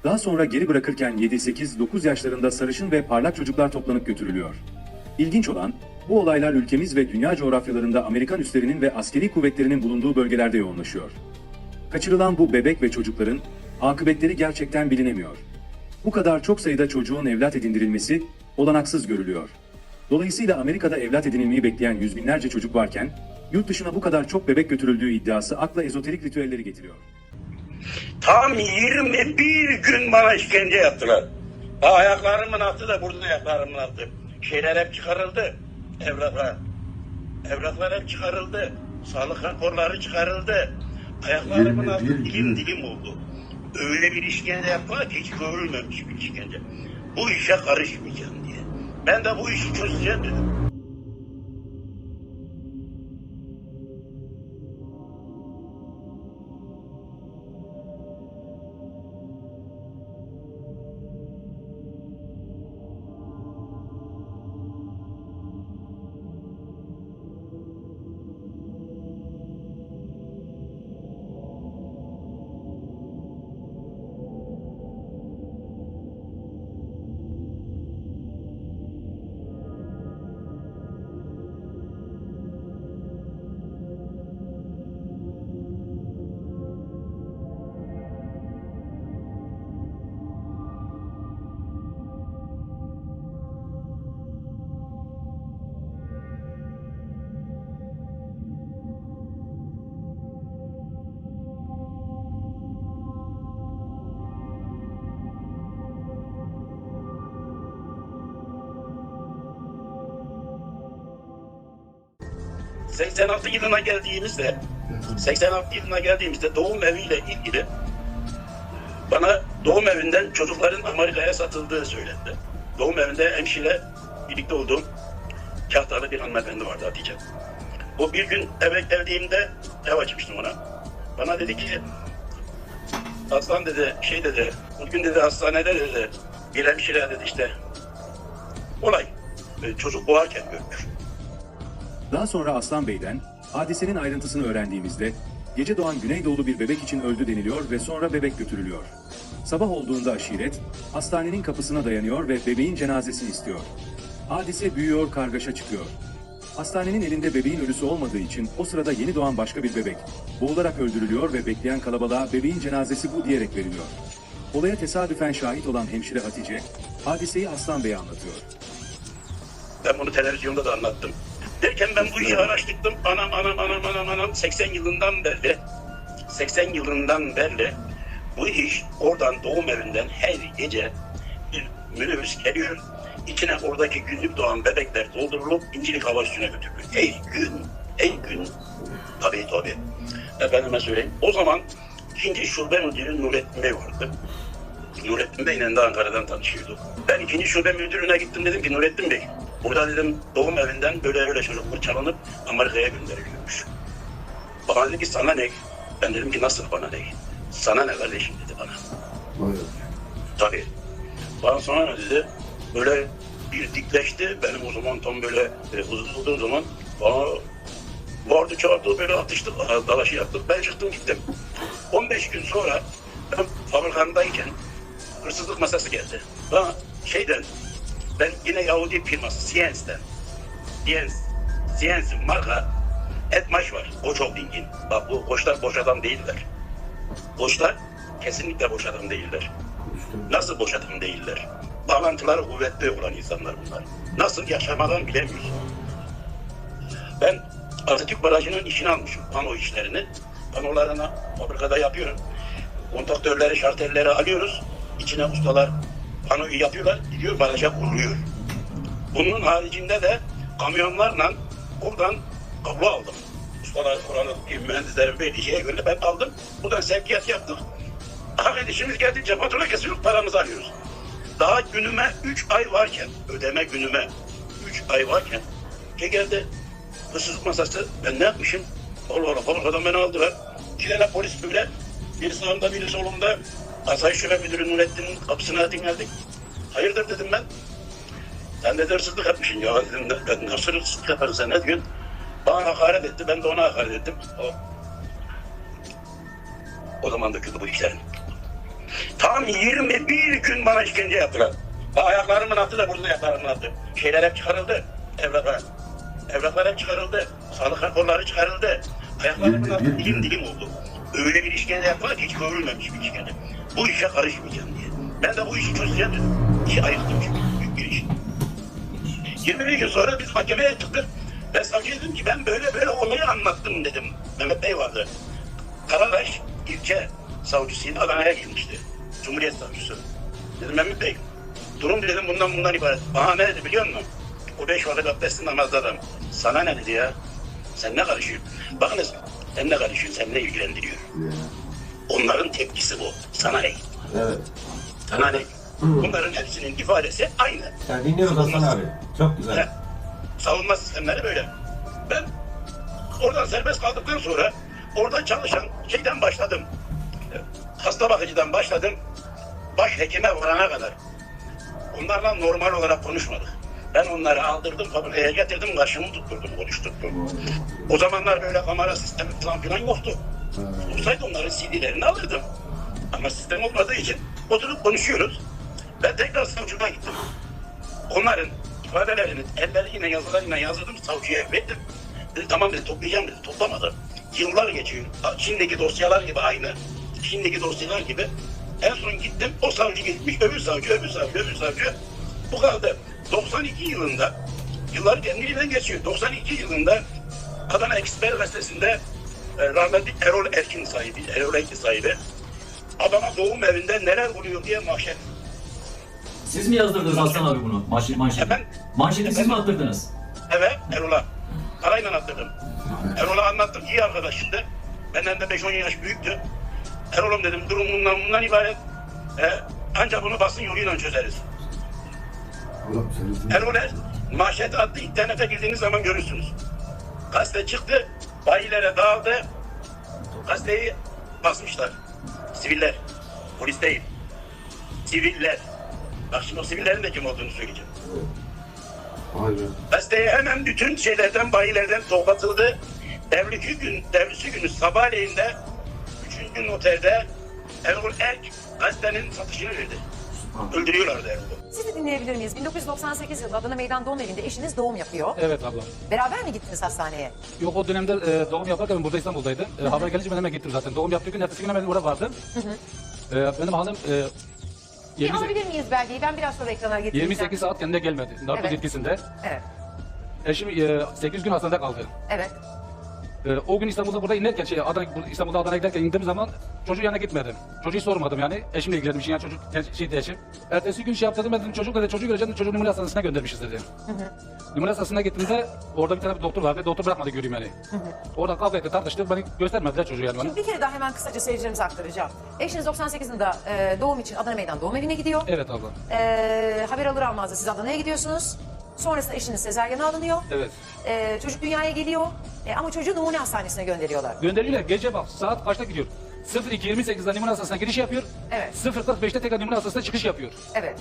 Daha sonra geri bırakırken 7, 8, 9 yaşlarında sarışın ve parlak çocuklar toplanıp götürülüyor. İlginç olan, bu olaylar ülkemiz ve dünya coğrafyalarında Amerikan üslerinin ve askeri kuvvetlerinin bulunduğu bölgelerde yoğunlaşıyor. Kaçırılan bu bebek ve çocukların akıbetleri gerçekten bilinemiyor. Bu kadar çok sayıda çocuğun evlat edindirilmesi olanaksız görülüyor. Dolayısıyla Amerika'da evlat edinilmeyi bekleyen yüz binlerce çocuk varken, yurt dışına bu kadar çok bebek götürüldüğü iddiası akla ezoterik ritüelleri getiriyor. Tam 21 gün bana işkence yaptılar. Ayaklarımın altı da burada ayaklarımın altı. Şeyler hep çıkarıldı. Evraklar hep çıkarıldı. Sağlık raporları çıkarıldı. Ayaklarımın altı dilim dilim oldu. Öyle bir işkence yaptılar ki hiç görülmemiş bir işkence. Bu işe karışmayacağım diye. Ben de bu işi çözeceğim dedim. ...86 yılına geldiğimizde doğum eviyle ilgili bana doğum evinden çocukların Amerika'ya satıldığı söylendi. Doğum evinde hemşire birlikte olduğum kahtalı bir hanımefendi vardı, Hatice. O bir gün eve geldiğimde ev açmıştım ona. Bana dedi ki, Aslan dedi, bugün dedi hastanede dedi, bir hemşire dedi işte olay çocuk doğarken görmüş. Daha sonra Aslan Bey'den hadisenin ayrıntısını öğrendiğimizde gece doğan Güneydoğulu bir bebek için öldü deniliyor ve sonra bebek götürülüyor. Sabah olduğunda aşiret hastanenin kapısına dayanıyor ve bebeğin cenazesini istiyor. Hadise büyüyor, kargaşa çıkıyor. Hastanenin elinde bebeğin ölüsü olmadığı için o sırada yeni doğan başka bir bebek boğularak öldürülüyor ve bekleyen kalabalığa bebeğin cenazesi bu diyerek veriliyor. Olaya tesadüfen şahit olan hemşire Hatice, hadiseyi Aslan Bey'e anlatıyor. Ben bunu televizyonda da anlattım. Derken ben bu işi araştırdım. Anam 80 yılından beri bu iş oradan doğum evinden her gece bir minibüs geliyor. İçine oradaki günlük doğan bebekler doldurulup İncilik Hava Üssü'ne götürülüyor. Ey gün. Tabii. Efendime söyleyeyim. O zaman 2. Şube Müdürü Nurettin Bey vardı. Nurettin Bey'le de Ankara'dan tanışıyorduk. Ben 2. Şube Müdürü'ne gittim, dedim ki Nurettin Bey, burada dedim doğum evinden böyle çocuklar çalınıp Amerika'ya gönderiliyormuş. Bana dedi ki sana ne? Ben dedim ki nasıl bana ne? Sana ne kardeşim dedi bana. Tabii. Bana sonra ne dedi? Böyle bir dikleşti. Benim o zaman tam böyle huzur olduğum zaman bana vardı çağırdı, böyle atıştık, dalaşı yaptık. Ben çıktım gittim. 15 gün sonra ben fabrikamdayken hırsızlık masası geldi. Bana ben yine Yahudi firması Siemens marka Etmaş var. Koç Holding'in. Bak bu koçlar boş adam değiller. Koçlar kesinlikle boş adam değiller. Nasıl boş adam değiller? Bağlantıları kuvvetli olan insanlar bunlar. Nasıl yaşamadan bilemiyorsun. Ben Atatürk Barajı'nın işini almışım. Pano işlerini. Panolarını fabrikada yapıyorum. Kontaktörleri, şartelleri alıyoruz. İçine ustalar panoyu yapıyorlar. Gidiyor baraja kuruluyor. Bunun haricinde de kamyonlarla oradan kablo aldım. Ustalar, oranın mühendislerin verdiği şeye göre ben aldım. Buradan sevkiyat yaptık. Işimiz geldikçe fatura kesiyoruz, paramızı alıyoruz. Daha günüme 3 ay varken, ödeme günüme 3 ay varken geldi hırsızlık masası. Ben ne yapmışım? Allah fabrikadan beni aldılar. 2 tane polis böyle, biri sağımda biri solumda. Asayiş Şube Müdürü Nurettin'in kapısına dinledik. Hayırdır dedim ben. Sen de hırsızlık yapmışsın ya dedim. Ben nasıl hırsızlık yaparım, sen ne diyorsun? Bana hakaret etti, ben de ona hakaret ettim. O zaman döküldü bu işlerin. Tam 21 gün bana işkence yaptılar. Ayaklarımın altı da burada ayaklarımın altı. Şeyler hep çıkarıldı. Evraklar hep çıkarıldı. Sağlık raporları çıkarıldı. Ayaklarımın altı dilim oldu. Öyle bir işkence yaptılar ki hiç görülmemiş bir işkence. Bu işe karışmayacağım diye. Ben de bu işi çözeceğim dedim. İşi ayıktım çünkü. Büyük bir iş. 21 gün sonra biz mahkemeye çıktık. Ben savcıya dedim ki ben böyle olayı anlattım dedim. Mehmet Bey vardı. Karakaş ilçe savcısıyla Adana'ya girmişti. Cumhuriyet savcısı. Dedim Mehmet Bey, durum dedim bundan ibaret. Bana ne dedi biliyor musun? O 5 vakit abdestli namazda adam. Sana ne dedi ya? Sen ne karışıyorsun? Bakınız, sen ne karışıyorsun? Sen ne ilgilendiriyor? Onların tepkisi bu. Sana ne? Evet. Sana ne? Bunların hepsinin ifadesi aynı. Yani dinliyoruz Hasan abi. Çok güzel. Savunma sistemleri böyle. Ben oradan serbest kaldıktan sonra orada çalışan şeyden başladım. Hasta bakıcıdan başladım. Baş hekime varana kadar. Onlarla normal olarak konuşmadık. Ben onları aldırdım, fabrikaya getirdim, karşımı tutturdum, konuşturdum. O zamanlar böyle kamera sistemi falan yoktu. Olsaydı onların CD'lerini alırdım. Ama sistem olmadığı için oturup konuşuyoruz. Ben tekrar savcılığa gittim. Onların ifadelerini elleriyle yazılarıyla yazdım, savcıya verdim. Dedi tamam dedi, toplayacağım dedi, toplamadı. Yıllar geçiyor. Çin'deki dosyalar gibi aynı. Çin'deki dosyalar gibi. En son gittim, o savcı gitmiş, öbür savcı. Bu kaldı. 92 yılında, yıllar kendiliğinden geçiyor. 92 yılında Adana Eksper Gazetesi'nde rahmetli Erol Erkin sahibi Adana doğum evinde neler oluyor diye manşet. Siz mi yazdırdınız Aslan abi bunu? Manşeti. Manşeti siz mi attırdınız? Evet, Erol'a. Parayla attırdım. Erol'a anlattım, iyi arkadaşımdı. Benden de 5-10 yaş büyüktü. Erol'um dedim, durum bundan ibaret. Ancak bunu basın yoluyla çözeriz. Erol'e manşeti attı, internete girdiğiniz zaman görürsünüz. Gazete çıktı, bayilere dağıldı. Gazeteyi basmışlar. Siviller, polis değil. Siviller. Bak şimdi o sivillerin de kim olduğunu söyleyeceğim. Gazeteye hemen bütün şeylerden, bayilerden toplatıldı. Devlisi günü sabahleyin de 3. gün otelde Erol Erk gazetenin satışını verdi. Öldürüyorlardı Erol'u. Sizi dinleyebilir miyiz? 1998 yılında Adana Meydan Doğum Evi'nde eşiniz doğum yapıyor. Evet abla. Beraber mi gittiniz hastaneye? Yok o dönemde doğum yaparken burada İstanbul'daydım. Haber gelince ben hemen gittim zaten. Doğum yaptığı gün ertesi gün hemen orada vardım. Benim hanım Bir alabilir miyiz belgeyi? Ben biraz sonra ekrana getireceğim. 28 saat kendine gelmedi. Narkoz Evet. etkisinde. Evet. Eşim 8 gün hastanede kaldı. Evet. O gün İstanbul'da burada inerken İstanbul'da Adana'ya giderken indiğim zaman çocuğun yanına gitmedim. Çocuğu sormadım yani. Eşimle ilgilendim. Yani çocuk şeydi eşim. Ertesi gün şey yaptım ben dedim çocuğu göreceğim çocuğu numune hastanesine göndermişiz dedi. Numune hastanesine gittiğimde orada bir tane bir doktor vardı. Doktor bırakmadı göreyim yani. Orada kavga etti tartıştık. Beni göstermediler çocuğu yani bana. Şimdi bir kere daha hemen kısaca seyircilerimize aktaracağım. Eşiniz 98 yılında doğum için Adana Meydan Doğum Evi'ne gidiyor. Evet abla. Haber alır almaz da siz Adana'ya gidiyorsunuz. Sonrasında eşiniz sezaryana alınıyor. Evet. Çocuk dünyaya geliyor. Ama çocuğu numune hastanesine gönderiyorlar. Gönderiyorlar. Gece bak saat kaçta gidiyor? 02.28'de numune hastanesine giriş yapıyor. Evet. 0.45'te tekrar numune hastanesine çıkış yapıyor. Evet.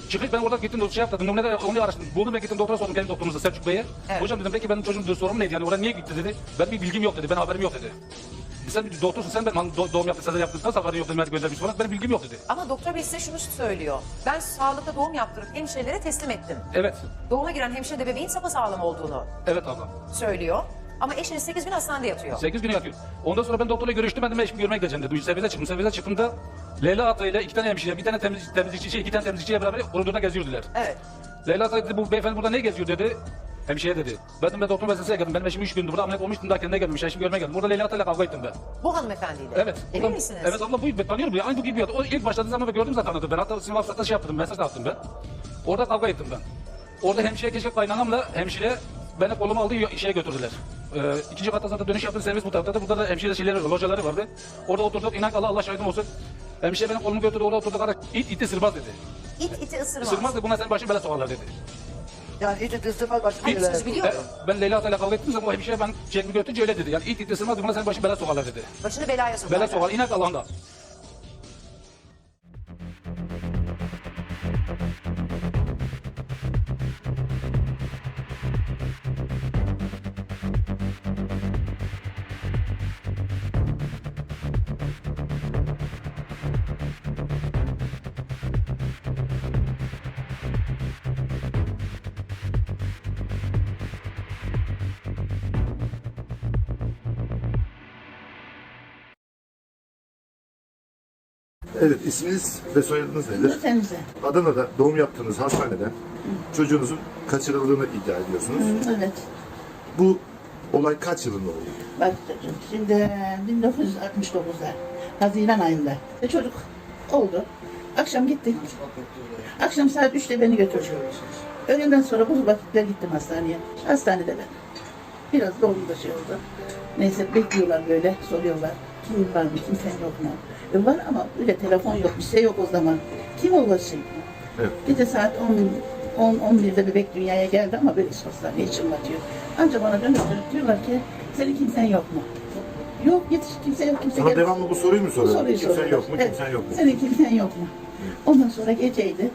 Çıkış ben orada gittim şey yaptım. Numunede onu araştırdım. Buldum ben gittim doktora sordum kendi doktorumuza Selçuk Bey'e. Evet. Hocam dedim peki benim çocuğum sorun neydi yani oraya niye gitti dedi. Ben bir bilgim yok dedi. Ben haberim yok dedi. Sen bir doktorsun sen ben doğum yaptın sezaryen yaptın nasıl haberin yok dedi. Ben göndermiş falan benim bilgim yok dedi. Ama doktor bey size şunu söylüyor. Ben sağlıkta doğum yaptırıp hemşirelere teslim ettim. Evet. Doğuma giren hemşire de bebeğin sapasağlam olduğunu Evet abla. söylüyor. Ama eşiniz 8 gün hastanede yatıyor. 8 güne yatıyor. Ondan sonra ben doktorla görüştüm. Ben de eşimi görmeye gideceğim dedi. Servise çıktım. Servise çıktığımda Leyla Atay'la 2 tane hemşire, bir tane temizlikçi, 2 tane temizlikçiyle beraber koridorda geziyordular. Evet. Leyla Atay dedi bu beyefendi burada ne geziyor dedi. Hemşire dedi. Ben de doktor meselesine geldim. Benim eşim 3 gündür burada ameliyat olmuştum daha kendine gelmemiş. Eşimi görmeye geldim. Burada Leyla Atay'la kavga ettim ben. Bu hanımefendiyle. Evet. Emin misiniz? Evet abla bu ben tanıyorum. Aynı bu gibi bir adam. O ilk başladığı zaman ben gördüm zaten tanıdım. Ben hatta sinema hafızasında şey yaptım. Mesaj da attım ben. Orada kavga ettim ben. Orada hemşire keşke kaynanamla hemşire beni kolumu aldı şeye götürdüler. İkinci katta zaten dönüş yaptığım servis bu tarafta da burada da hemşire şeyleri locaları vardı. Orada oturduk inan Allah şahidim olsun. Hemşire benim kolumu götürdü orada oturduk ara iti ısırmaz dedi. İti ısırmaz. Isırmaz dedi buna senin başın bela sokarlar dedi. Yani iti ısırmaz başka bir şey biliyorum. Ben Leyla Atay'la kavga ettiğim zaman o hemşire ben çekimi götürünce öyle dedi. Yani iti ısırmaz buna senin başın bela sokarlar dedi. Başını belaya sokarlar. Bela sokar inan Allah'ında. Evet, isminiz ve soyadınız nedir? Temizle. Adana'da doğum yaptığınız hastaneden çocuğunuzun kaçırıldığını iddia ediyorsunuz. Evet. Bu olay kaç yılında oldu? Bak şimdi 1969'da Haziran ayında çocuk oldu. Akşam gittik. Akşam saat 3'te beni götürdü. Öğleden sonra bu vakitler gittim hastaneye. Hastanede ben. Biraz doğumda şey oldu. Neyse bekliyorlar böyle soruyorlar. Kim var mı kimsen yok mu? Var ama öyle telefon yok bir şey yok o zaman. Kim ulaşayım? Evet. Gece saat 10-11'de bebek dünyaya geldi ama böyle hastaneye çınlatıyor. Ancak bana dönüp diyorlar ki senin kimsen yok mu? Yok yetiş kimse yok kimse Sana gelmedi. devamlı bu soruyu mu soruyorlar? soruyu Kimsen soruyorlar. yok mu, Evet. kimsen yok mu? Senin kimsen yok mu? Ondan sonra geceydi.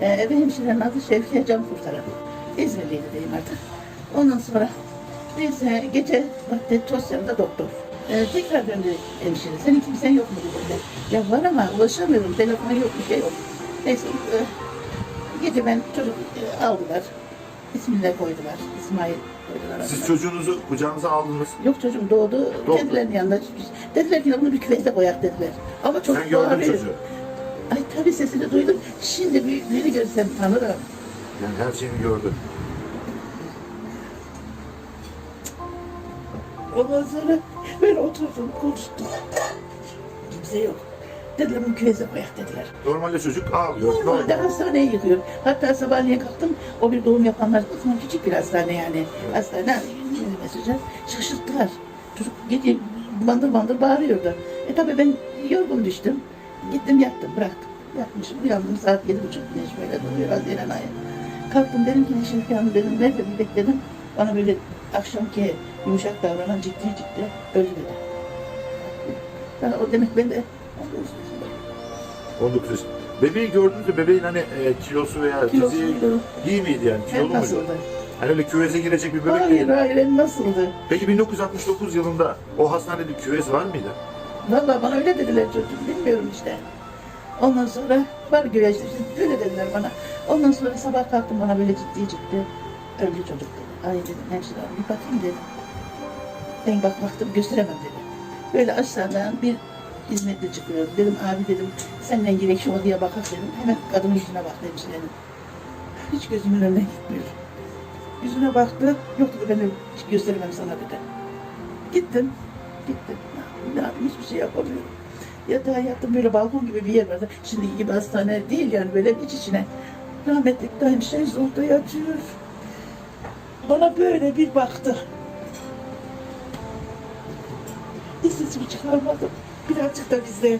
Ve hemşirenin adı Şevkiye Can Kurtaran. İzmirliydi diyeyim artık. Ondan sonra neyse gece vakti Tosya'nda doktor. Tekrar döndü hemşire. Senin kimsen yok mu dedi. Ya var ama ulaşamıyorum. Telefon yok bir şey yok. Neyse gece ben çocuk aldılar. İsmini de koydular. İsmail koydular. Siz çocuğunuzu kucağınıza aldınız. Yok çocuğum doğdu. Kendilerinin yanında. Dediler ki bunu bir küvete koyak dediler. Ama çok Sen gördün bağırıyor. çocuğu. Ay tabii sesini duydum. Şimdi büyüklüğünü görsem tanırım. Yani her şeyini gördü. Ondan sonra ben oturdum konuştum. Kimse yok. Dediler bunu küveze koyak dediler. Normalde çocuk ağlıyor. Normalde hastaneye gidiyor. Hatta sabahleyin kalktım. O bir doğum yapanlar o zaman küçük bir hastane yani. Hastane mesajlar şaşırttılar. Çocuk gece bandır bandır bağırıyordu. Tabii ben yorgun düştüm. Gittim yattım bıraktım. Yatmışım uyandım saat 7.30 güneş böyle duruyor Haziran ayı. Kalktım dedim ki Şevki Hanım dedim nerede bebek dedim. Bana böyle akşamki yumuşak davranan ciddi öldü dedi. Ben, o demek ben de 19 yaşında. Bebeği gördüğünüzde bebeğin hani kilosu veya fiziği iyi miydi yani? Kilolu muydu? Nasıldı? Hani öyle küveze girecek bir bebek Hayır değil. hayır nasıldı? Peki 1969 yılında o hastanede küvez var mıydı? Vallahi bana öyle dediler çocuğum bilmiyorum işte. Ondan sonra var göğe işte böyle dediler bana. Ondan sonra sabah kalktım bana böyle ciddi öldü çocuk dedi. Ay dedim hemşire hanım bir bakayım dedim. Ben baktım gösteremem dedim. Böyle aşağıdan bir hizmetli çıkıyor. Dedim abi dedim seninle gerek şu odaya bakak dedim. Hemen kadının yüzüne bak hemşirenin. Hiç gözümün önüne gitmiyor. Yüzüne baktı. Yok dedi ben hiç gösteremem sana dedi. Gittim. Ne yapayım hiçbir şey yapamıyorum. Yatağa yattım böyle balkon gibi bir yer vardı. Şimdiki gibi hastane değil yani böyle iç içine. Rahmetli hemşire orada yatıyor. Bana böyle bir baktı. Hiç sesimi çıkarmadım. Birazcık da bizde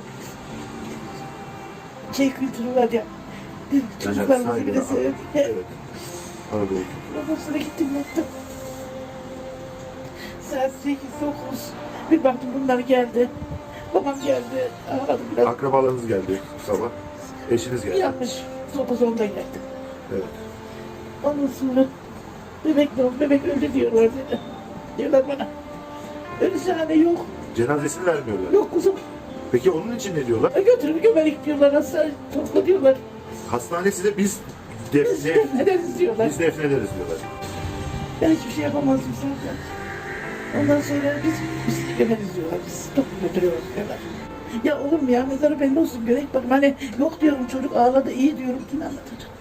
kültürü var ya. Çocuklarımızı bile sevdik. Evet. Ondan sonra gittim yattım. Saat 8-9. Bir baktım bunlar geldi. Babam geldi. Ağladı biraz. Akrabalarınız geldi sabah. Eşiniz geldi. Yanlış. Sopa zorunda geldi. Evet. Ondan sonra bebek öldü diyorlar dedi. Diyorlar bana. Öyle sahne yok. Cenazesini vermiyorlar. Yok kuzum. Peki onun için ne diyorlar? Götürüp gömelik diyorlar. Hastane topla diyorlar. Hastane size biz defnederiz diyorlar. Biz defnederiz diyorlar. Ben hiçbir şey yapamazdım zaten. Ondan sonra biz gömeriz diyorlar. Biz toplu götürüyoruz diyorlar. Ya olur mu ya mezarı belli olsun gerek bakma. Hani yok diyorum çocuk ağladı iyi diyorum kim anlatacak?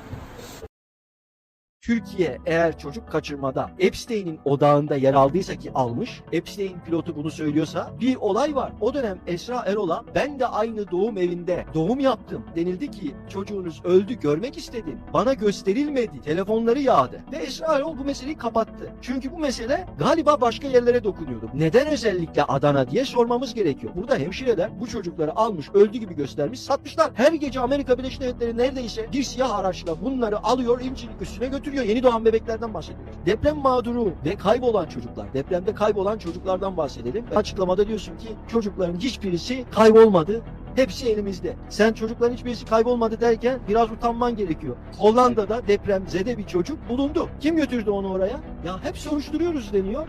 Türkiye eğer çocuk kaçırmada Epstein'in odağında yer aldıysa ki almış, Epstein pilotu bunu söylüyorsa bir olay var. O dönem Esra Erol'a ben de aynı doğum evinde doğum yaptım. Denildi ki çocuğunuz öldü görmek istedim. Bana gösterilmedi. Telefonları yağdı. Ve Esra Erol bu meseleyi kapattı. Çünkü bu mesele galiba başka yerlere dokunuyordu. Neden özellikle Adana diye sormamız gerekiyor. Burada hemşireler bu çocukları almış, öldü gibi göstermiş, satmışlar. Her gece Amerika Birleşik Devletleri neredeyse bir siyah araçla bunları alıyor, İncirlik üstüne götürüyor. Yeni doğan bebeklerden bahsediyoruz. Deprem mağduru ve kaybolan çocuklar, depremde kaybolan çocuklardan bahsedelim. Açıklamada diyorsun ki çocukların hiçbirisi kaybolmadı. Hepsi elimizde. Sen çocukların hiçbirisi kaybolmadı derken biraz utanman gerekiyor. Hollanda'da depremzede bir çocuk bulundu. Kim götürdü onu oraya? Ya hep soruşturuyoruz deniyor.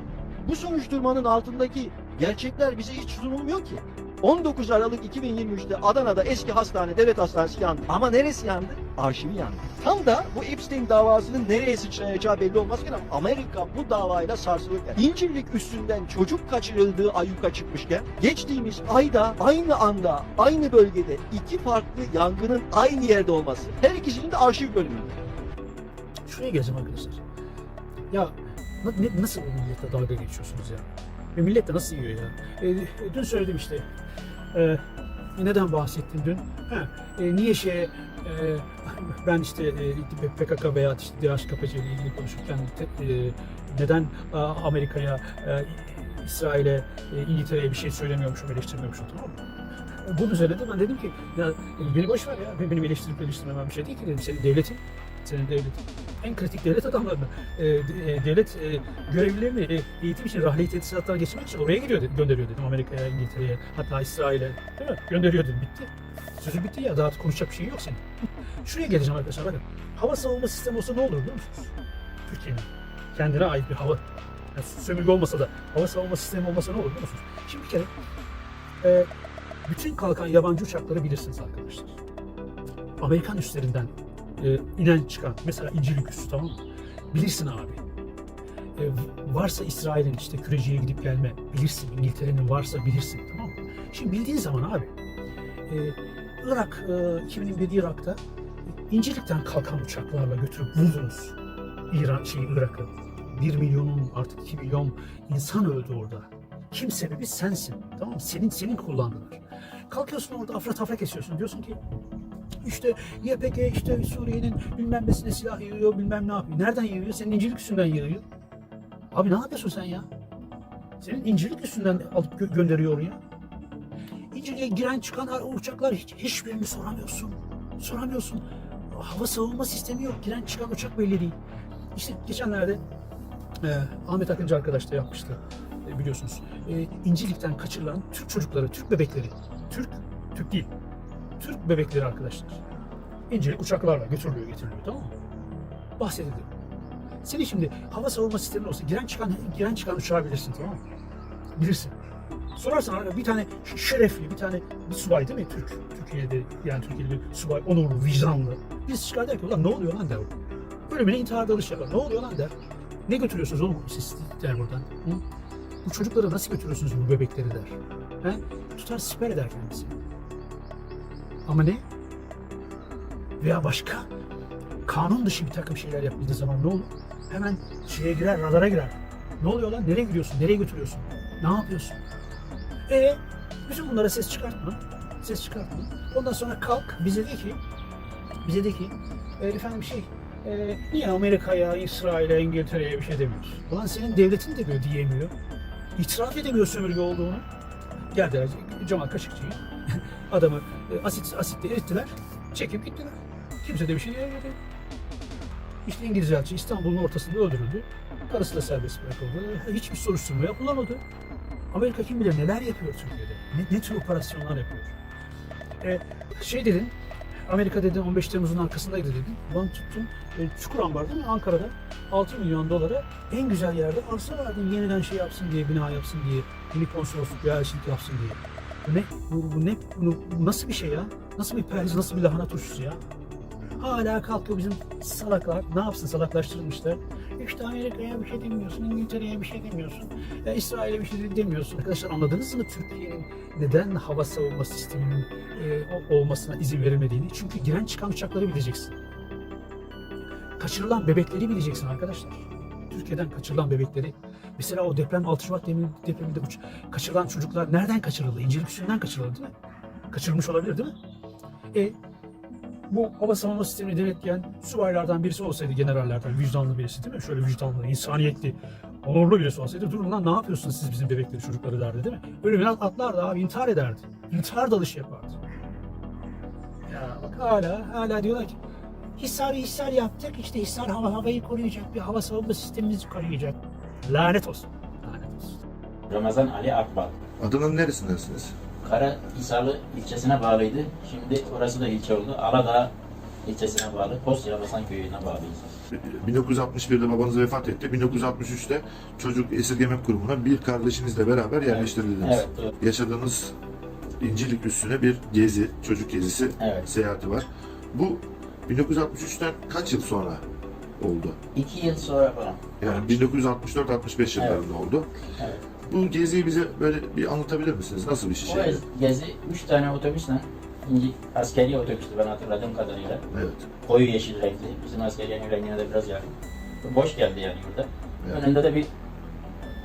Bu soruşturmanın altındaki gerçekler bize hiç sunulmuyor ki. 19 Aralık 2023'te Adana'da eski hastane, devlet hastanesi yandı. Ama neresi yandı? Arşivi yandı. Tam da bu Epstein davasının nereye sıçrayacağı belli olmazken Amerika bu davayla sarsılırken, İncirlik üstünden çocuk kaçırıldığı ayyuka çıkmışken, geçtiğimiz ayda, aynı anda, aynı bölgede iki farklı yangının aynı yerde olması. Her ikisinin de arşiv bölümünde. Şuraya geleceğim arkadaşlar. Ya nasıl bu milletle dalga geçiyorsunuz ya? Ve millet de nasıl yiyor ya? Dün söyledim işte. Neden bahsettim dün? Niye ben işte PKK veya işte DHKPC ile ilgili konuşurken neden Amerika'ya, İsrail'e, İngiltere'ye bir şey söylemiyormuşum, eleştirmiyormuşum, tamam mı? Bunun üzerine de ben dedim ki ya beni boş ver ya, benim eleştirmemem bir şey değil ki dedim, senin devletin en kritik devlet adamlarını, devlet görevlilerini eğitim için, rahliye tesisatlara geçirmek için oraya gönderiyor dedim, Amerika'ya, İngiltere'ye, hatta İsrail'e, değil mi? Gönderiyor dedim, bitti. Sözü bitti ya, daha konuşacak bir şey yok senin. Şuraya geleceğim arkadaşlar, bakın. Hava savunma sistemi olsa ne olur biliyor musunuz? Türkiye'nin kendine ait bir hava, yani sömürge olmasa da hava savunma sistemi olmasa ne olur biliyor musunuz? Şimdi bir kere bütün kalkan yabancı uçakları bilirsiniz arkadaşlar. Amerikan üstlerinden inen çıkan, mesela İncirlik üssü, tamam mı? Bilirsin abi. Varsa İsrail'in işte Küreciye gidip gelme, bilirsin. İngiltere'nin varsa bilirsin, tamam mı? Şimdi bildiğin zaman abi, Irak, 2001'de Irak'ta İncirlik'ten kalkan uçaklarla götürüp vurdunuz Irak'ı. 1 milyonun artık 2 milyon insan öldü orada. Kim sebebi? Sensin. Tamam mı? Senin kullandılar. Kalkıyorsun orada afra tafra kesiyorsun. Diyorsun ki işte YPG işte Suriye'nin bilmem nesine silah yığıyor, bilmem ne yapıyor. Nereden yığıyor? Senin İncirlik üstünden yığıyor. Abi ne yapıyorsun sen ya? Senin İncirlik üstünden alıp gönderiyor oraya. İncirliğe giren çıkan uçaklar hiçbirini soramıyorsun. Hava savunma sistemi yok. Giren çıkan uçak belli değil. İşte geçenlerde Ahmet Akıncı arkadaş da yapmıştı. Biliyorsunuz. İncirlik'ten kaçırılan Türk çocukları, Türk bebekleri. Türk değil. Türk bebekleri arkadaşlar. İncirlik uçaklarla getiriliyor, tamam mı? Bahsedildi. Senin şimdi hava savunma sistemin olsa giren çıkan uçağı bilirsin, tamam mı? Bilirsin. Sorarsan bir tane şerefli, bir subay değil mi? Türkiye'de yani Türkiye'de bir subay, onurlu, vicdanlı. Birisi çıkar der ki ulan ne oluyor lan der. Ölümüne intihar dalış yapar. Ne oluyor lan der. Ne götürüyorsunuz oğlum siz der buradan. Hı? Bu çocukları nasıl götürüyorsunuz bu bebekleri der. He? Tutar siper eder kendisi. Ama ne? Veya başka kanun dışı bir takım şeyler yapıldığı zaman ne olur? Hemen şeye girer, radara girer. Ne oluyor lan? Nereye gidiyorsun? Nereye götürüyorsun? Ne yapıyorsun? Bütün bunlara ses çıkartma. Ses çıkartma. Ondan sonra kalk bize de ki efendim niye Amerika'ya, İsrail'e, İngiltere'ye bir şey demiyorsun? Ulan senin devletin de böyle diyemiyor. İtiraf edemiyor sömürge olduğunu. Geldiler Cemal Kaşıkçı'yı. Adamı asitle erittiler. Çekip gittiler. Kimse de bir şey diyemedi. İşte İngiliz elçi İstanbul'un ortasında öldürüldü. Karısı da serbest bırakıldı. Hiçbir soruşturma yapılamadı. Amerika kim bilir neler yapıyor Türkiye'de. Ne tür operasyonlar yapıyor. Dedin, Amerika dedin 15 Temmuz'un arkasındaydı dedin. Ulan tuttun Çukurambar değil mi? Ankara'da 6 milyon dolara en güzel yerde arsa verdin yeniden şey yapsın diye, bina yapsın diye. Yeni konsolosluk, bir elçilik yapsın diye. Bu nasıl bir şey ya? Nasıl bir perhiz, nasıl bir lahana turşusu ya? Hala kalkıyor bizim salaklar. Ne yapsın, salaklaştırılmışlar. İşte Amerika'ya bir şey demiyorsun, İngiltere'ye bir şey demiyorsun, İsrail'e bir şey demiyorsun. Arkadaşlar anladınız mı Türkiye'nin neden hava savunma sisteminin olmasına izin verilmediğini? Çünkü giren çıkan uçakları bileceksin. Kaçırılan bebekleri bileceksin arkadaşlar. Türkiye'den kaçırılan bebekleri. Mesela o 6 Şubat depreminde kaçırılan çocuklar nereden kaçırıldı? İncirlik Üssü'nden kaçırıldı değil mi? Kaçırılmış olabilir değil mi? Bu hava savunma sistemini denetleyen subaylardan birisi olsaydı, generallerden vicdanlı birisi değil mi? Şöyle vicdanlı, insaniyetli, onurlu birisi olsaydı durun lan ne yapıyorsunuz siz bizim bebekleri, çocukları derdi değil mi? Ölümüne atlardı abi, intihar ederdi. İntihar dalışı yapardı. Ya bak hala diyorlar ki Hisar yaptık, işte Hisar havayı koruyacak, bir hava savunma sistemimizi koruyacak. Lanet olsun. Lanet olsun. Ramazan Ali Akbal. Adanın neresindensiniz? Karahisarlı ilçesine bağlıydı. Şimdi orası da ilçe oldu. Aladağ ilçesine bağlı. Postyalasan köyüne bağlıyız. 1961'de babanız vefat etti. 1963'te Çocuk Esirgeme Kurumu'na bir kardeşinizle beraber yerleştirildiniz. Evet, doğru. Yaşadığınız İncirlik Üssü'ne bir gezi, çocuk gezisi seyahati var. Bu 1963'ten kaç yıl sonra oldu? 2 yıl sonra falan. Yani 1964-65 yıllarında oldu. Evet. Bu geziyi bize böyle bir anlatabilir misiniz? Nasıl bir şey? O gezi 3 tane otobüsle, askeri otobüstü ben hatırladığım kadarıyla. Evet. Koyu yeşil renkli, bizim askeriyenin rengine de biraz yakın. Boş geldi yani burada. Evet. Önünde de bir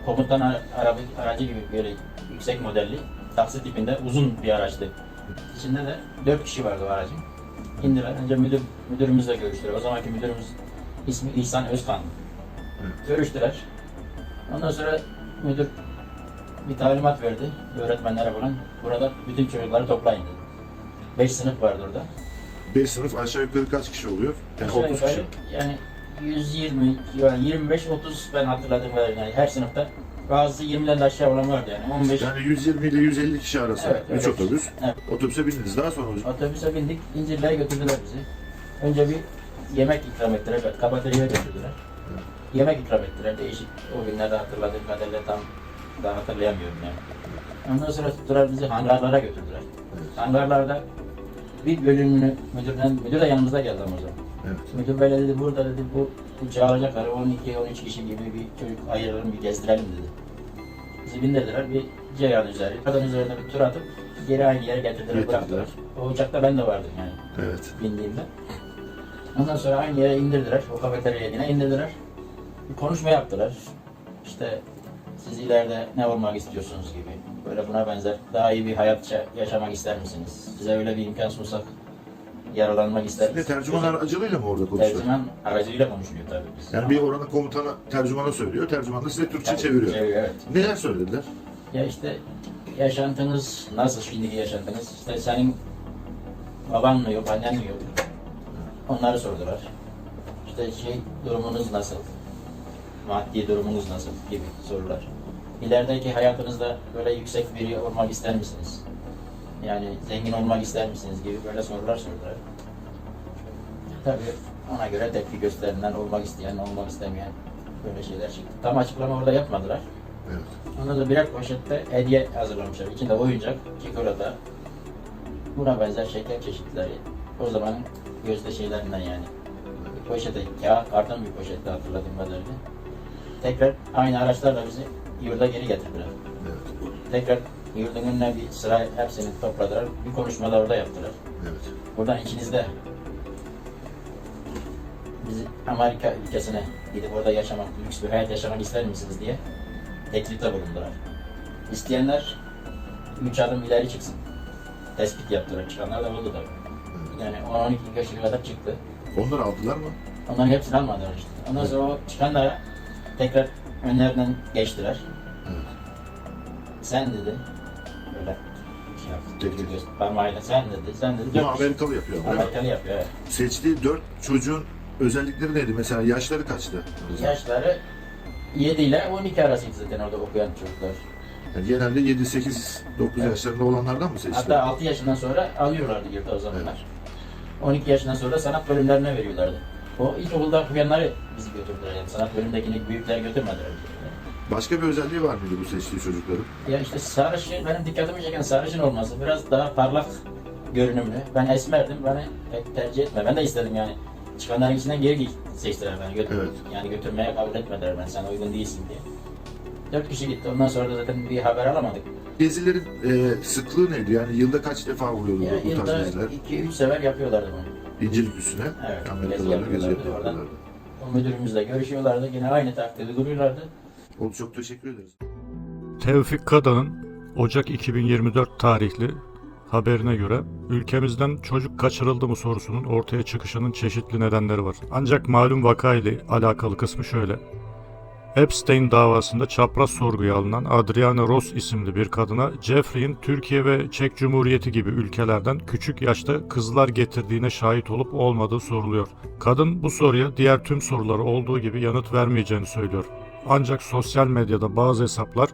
komutan aracı gibi böyle yüksek modelli, taksi tipinde uzun bir araçtı. İçinde de 4 kişi vardı o aracın. İndiler. Önce müdürümüzle görüştüler. O zamanki müdürümüz ismi İhsan Özkan. Evet. Görüştüler. Ondan sonra müdür bir talimat verdi öğretmenlere falan. Burada bütün çocukları toplayın dedi. 5 sınıf vardı orada. 5 sınıf aşağı yukarı kaç kişi oluyor? Yani aşağı 30 kişi. Yani 120, yani 25-30 ben hatırladığım kadarıyla yani her sınıfta bazı 20'den aşağı olan vardı yani 15. Yani 120 ile 150 kişi arası 3 otobüs. Evet. Otobüse bindiniz daha sonra hocam? Otobüse bindik, İncirli'ye götürdüler bizi. Önce bir yemek ikram ettiler, kafeteryaya götürdüler. Evet. Yemek ikram ettiler, değişik. O günlerde hatırladığım kadarıyla tam daha hatırlayamıyorum yani. Ondan sonra tuttular bizi hangarlara götürdüler. Evet. Hangarlarda bir bölümünü müdür de yanımıza geldi o zaman. Evet. Müdür böyle dedi, burada dedi bu çağıracaklar 12-13 kişi gibi bir çocuk ayıralım, bir gezdirelim dedi. Bizi bindirdiler bir ceyan üzeri. Kadın üzerinde bir tur atıp geri aynı yere getirdiler, bıraktılar. O uçakta ben de vardım yani. Evet. Bindiğimde. Ondan sonra aynı yere indirdiler, o kafeteryaya yine indirdiler. Bir konuşma yaptılar. İşte siz ileride ne olmak istiyorsunuz gibi. Böyle buna benzer daha iyi bir hayat yaşamak ister misiniz? Size öyle bir imkan sunsak yaralanmak ister misiniz? Tercüman aracılığıyla mı orada konuşuyor? Tercüman aracılığıyla konuşuyor tabii biz. Yani bir oranın komutanı tercümana söylüyor, tercüman da size Türkçe çeviriyor. Evet. Neler söylediler? Ya işte yaşantınız nasıl, şimdiki yaşantınız? İşte senin baban mı yok, annen mi yok? Onları sordular. İşte durumunuz nasıl? Maddi durumunuz nasıl gibi sorular. İlerideki hayatınızda böyle yüksek biri olmak ister misiniz? Yani zengin olmak ister misiniz gibi böyle sorular sordular. Tabii ona göre tepki gösterilen olmak isteyen, olmak istemeyen böyle şeyler çıktı. Tam açıklama orada yapmadılar. Ondan sonra birer poşette hediye hazırlamışlar. İçinde oyuncak, çikolata, buna benzer şeker çeşitleri. O zamanın gözde şeylerinden yani. Bir poşete, kağıt, karton bir poşette hatırladığım kadarıyla. Tekrar aynı araçlarla bizi yurda geri getirdiler. Tekrar yurdun önüne bir sıra hepsini topladılar. Bir konuşma da orada yaptılar. Buradan içinizde bizi Amerika ülkesine gidip orada yaşamak, lüks bir hayat yaşamak ister misiniz diye teklifte bulundular. İsteyenler 3 adım ileri çıksın. Tespit yaptılar. Çıkanlar da oldu tabii. Yani 10-12 kişiye kadar çıktı. Onları aldılar mı? Onların hepsini almadılar işte. Ondan sonra o çıkanlara tekrar önlerinden geçtiler. Sen dedi. Böyle şey yaptı. Parmağıyla sen dedi. Bunu Amerikalı yapıyor. Amerikalı yapıyor, evet. Seçtiği 4 çocuğun özellikleri neydi? Mesela yaşları kaçtı? Yaşları 7 ile 12 arasıydı zaten orada okuyan çocuklar. Yani genelde 7-8-9 yaşlarında olanlardan mı seçti? Hatta 6 yaşından sonra alıyorlardı yurda o zamanlar. 12 yaşından sonra sanat bölümlerine veriyorlardı. O ilkokulda okuyanları bizi götürdüler yani. Sanat bölümündekini büyükler götürmediler. Başka bir özelliği var mıydı bu seçtiği çocukların? Ya işte sarışın, benim dikkatimi çeken sarışın olması. Biraz daha parlak görünümlü. Ben esmerdim, beni pek tercih etme. Ben de istedim yani. Çıkanların içinden geri seçtiler beni. Yani götürmeye kabul etmediler ben, sen uygun değilsin diye. 4 kişi gitti, ondan sonra da zaten bir haber alamadık. Gezilerin sıklığı neydi? Yani yılda kaç defa oluyordu bu tarz geziler? Yılda 2-3 sefer yapıyorlardı bunu. İncilik üstüne Amerikalılarla gezi yapıyorlardı. O müdürümüzle görüşüyorlardı, yine aynı takdirde duruyorlardı. Oldu, çok teşekkür ederiz. Tevfik Kada'nın Ocak 2024 tarihli haberine göre ülkemizden çocuk kaçırıldı mı sorusunun ortaya çıkışının çeşitli nedenleri var. Ancak malum vakayla alakalı kısmı şöyle. Epstein davasında çapraz sorguya alınan Adriana Ross isimli bir kadına Jeffrey'in Türkiye ve Çek Cumhuriyeti gibi ülkelerden küçük yaşta kızlar getirdiğine şahit olup olmadığı soruluyor. Kadın bu soruya diğer tüm soruları olduğu gibi yanıt vermeyeceğini söylüyor. Ancak sosyal medyada bazı hesaplar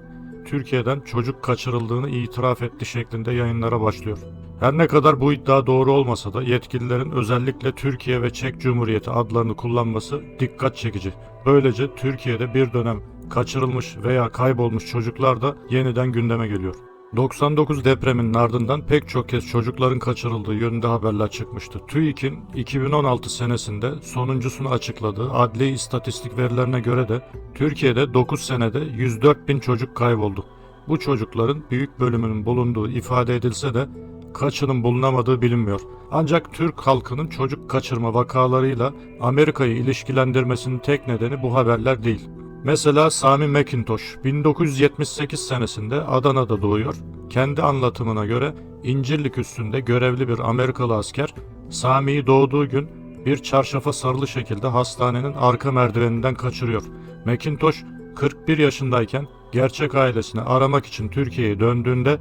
Türkiye'den çocuk kaçırıldığını itiraf etti şeklinde yayınlara başlıyor. Her ne kadar bu iddia doğru olmasa da yetkililerin özellikle Türkiye ve Çek Cumhuriyeti adlarını kullanması dikkat çekici. Böylece Türkiye'de bir dönem kaçırılmış veya kaybolmuş çocuklar da yeniden gündeme geliyor. 99 depreminin ardından pek çok kez çocukların kaçırıldığı yönünde haberler çıkmıştı. TÜİK'in 2016 senesinde sonuncusunu açıkladığı adli istatistik verilerine göre de Türkiye'de 9 senede 104 bin çocuk kayboldu. Bu çocukların büyük bölümünün bulunduğu ifade edilse de kaçının bulunamadığı bilinmiyor. Ancak Türk halkının çocuk kaçırma vakalarıyla Amerika'yı ilişkilendirmesinin tek nedeni bu haberler değil. Mesela Sami McIntosh 1978 senesinde Adana'da doğuyor. Kendi anlatımına göre İncirlik üssünde görevli bir Amerikalı asker Sami'yi doğduğu gün bir çarşafa sarılı şekilde hastanenin arka merdiveninden kaçırıyor. McIntosh 41 yaşındayken gerçek ailesini aramak için Türkiye'ye döndüğünde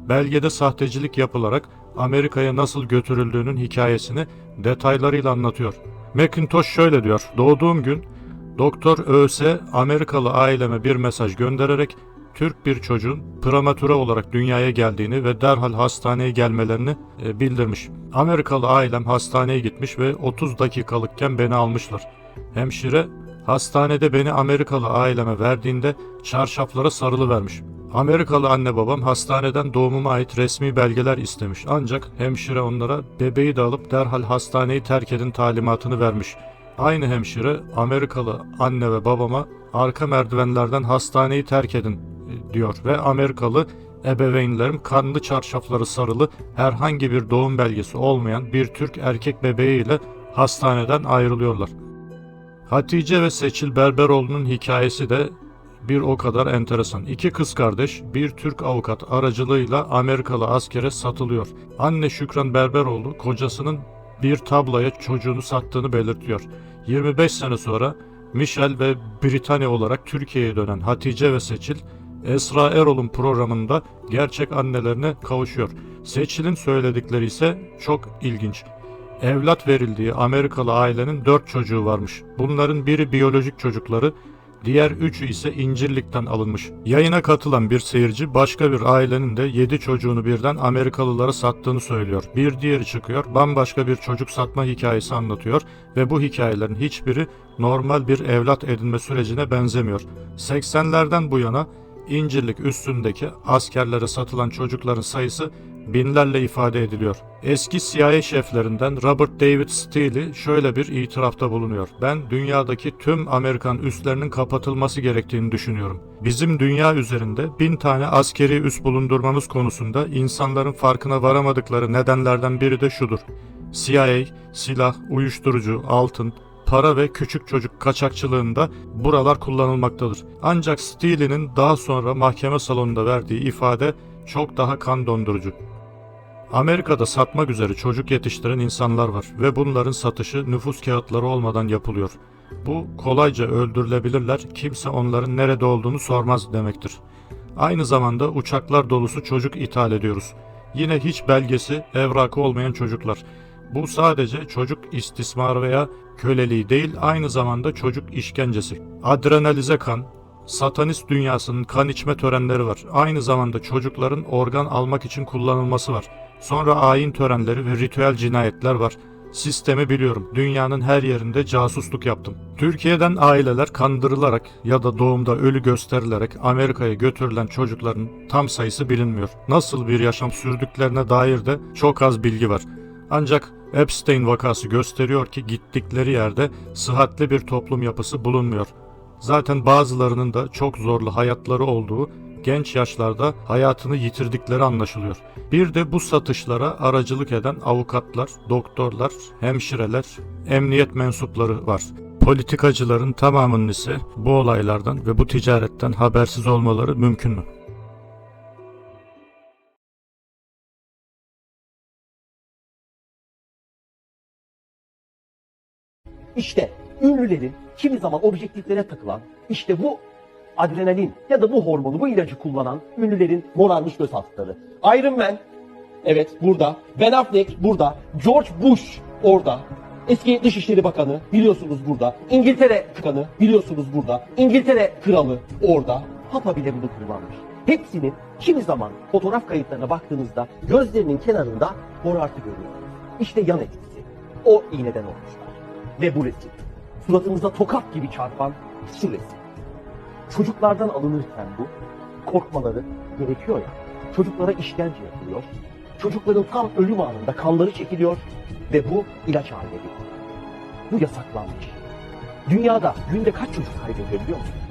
belgede sahtecilik yapılarak Amerika'ya nasıl götürüldüğünün hikayesini detaylarıyla anlatıyor. McIntosh şöyle diyor: "Doğduğum gün Doktor ÖS Amerikalı aileme bir mesaj göndererek Türk bir çocuğun prematüre olarak dünyaya geldiğini ve derhal hastaneye gelmelerini bildirmiş. Amerikalı ailem hastaneye gitmiş ve 30 dakikalıkken beni almışlar. Hemşire hastanede beni Amerikalı aileme verdiğinde çarşaflara sarılı vermiş. Amerikalı anne babam hastaneden doğumuma ait resmi belgeler istemiş. Ancak hemşire onlara bebeği de alıp derhal hastaneyi terk edin talimatını vermiş. Aynı hemşire Amerikalı anne ve babama arka merdivenlerden hastaneyi terk edin diyor ve Amerikalı ebeveynlerim kanlı çarşafları sarılı herhangi bir doğum belgesi olmayan bir Türk erkek bebeğiyle hastaneden ayrılıyorlar." Hatice ve Seçil Berberoğlu'nun hikayesi de bir o kadar enteresan. İki kız kardeş bir Türk avukat aracılığıyla Amerikalı askere satılıyor. Anne Şükran Berberoğlu kocasının bir tablaya çocuğunu sattığını belirtiyor. 25 sene sonra Michel ve Britanya olarak Türkiye'ye dönen Hatice ve Seçil, Esra Erol'un programında gerçek annelerine kavuşuyor. Seçil'in söyledikleri ise çok ilginç. Evlat verildiği Amerikalı ailenin 4 çocuğu varmış. Bunların biri biyolojik çocukları, diğer 3'ü ise İncirlik'ten alınmış. Yayına katılan bir seyirci başka bir ailenin de 7 çocuğunu birden Amerikalılara sattığını söylüyor. Bir diğeri çıkıyor, bambaşka bir çocuk satma hikayesi anlatıyor ve bu hikayelerin hiçbiri normal bir evlat edinme sürecine benzemiyor. 80'lerden bu yana İncirlik üssündeki askerlere satılan çocukların sayısı binlerle ifade ediliyor. Eski CIA şeflerinden Robert David Steele şöyle bir itirafta bulunuyor. Ben dünyadaki tüm Amerikan üslerinin kapatılması gerektiğini düşünüyorum. Bizim dünya üzerinde 1000 tane askeri üs bulundurmamız konusunda insanların farkına varamadıkları nedenlerden biri de şudur. CIA, silah, uyuşturucu, altın, para ve küçük çocuk kaçakçılığında buralar kullanılmaktadır. Ancak Steele'nin daha sonra mahkeme salonunda verdiği ifade çok daha kan dondurucu. Amerika'da satmak üzere çocuk yetiştiren insanlar var ve bunların satışı nüfus kağıtları olmadan yapılıyor. Bu kolayca öldürülebilirler, kimse onların nerede olduğunu sormaz demektir. Aynı zamanda uçaklar dolusu çocuk ithal ediyoruz. Yine hiç belgesi, evrakı olmayan çocuklar. Bu sadece çocuk istismarı veya köleliği değil, aynı zamanda çocuk işkencesi. Adrenalize kan, satanist dünyasının kan içme törenleri var. Aynı zamanda çocukların organ almak için kullanılması var. Sonra ayin törenleri ve ritüel cinayetler var. Sistemi biliyorum. Dünyanın her yerinde casusluk yaptım. Türkiye'den aileler kandırılarak ya da doğumda ölü gösterilerek Amerika'ya götürülen çocukların tam sayısı bilinmiyor. Nasıl bir yaşam sürdüklerine dair de çok az bilgi var. Ancak Epstein vakası gösteriyor ki gittikleri yerde sıhhatli bir toplum yapısı bulunmuyor. Zaten bazılarının da çok zorlu hayatları olduğu, genç yaşlarda hayatını yitirdikleri anlaşılıyor. Bir de bu satışlara aracılık eden avukatlar, doktorlar, hemşireler, emniyet mensupları var. Politikacıların tamamının ise bu olaylardan ve bu ticaretten habersiz olmaları mümkün mü? İşte ünlülerin kimi zaman objektiflere takılan, işte bu adrenalin ya da bu hormonu, bu ilacı kullanan ünlülerin morarmış göz altları. Iron Man, evet burada. Ben Affleck burada. George Bush orada. Eski Dışişleri Bakanı biliyorsunuz burada. İngiltere Bakanı biliyorsunuz burada. İngiltere Kralı orada. Papa bile bunu kullanmış. Hepsinin kimi zaman fotoğraf kayıtlarına baktığınızda gözlerinin kenarında morartı görüyorsunuz. İşte yan etkisi. O iğneden olmuşlar. Ve bu resim. Suratımıza tokat gibi çarpan şu resim. Çocuklardan alınırken bu, korkmaları gerekiyor ya. Çocuklara işkence yapılıyor. Çocukların tam ölüm anında kanları çekiliyor ve bu ilaç haline geliyor. Bu yasaklanmış. Dünyada günde kaç çocuk kaybediyor biliyor musunuz?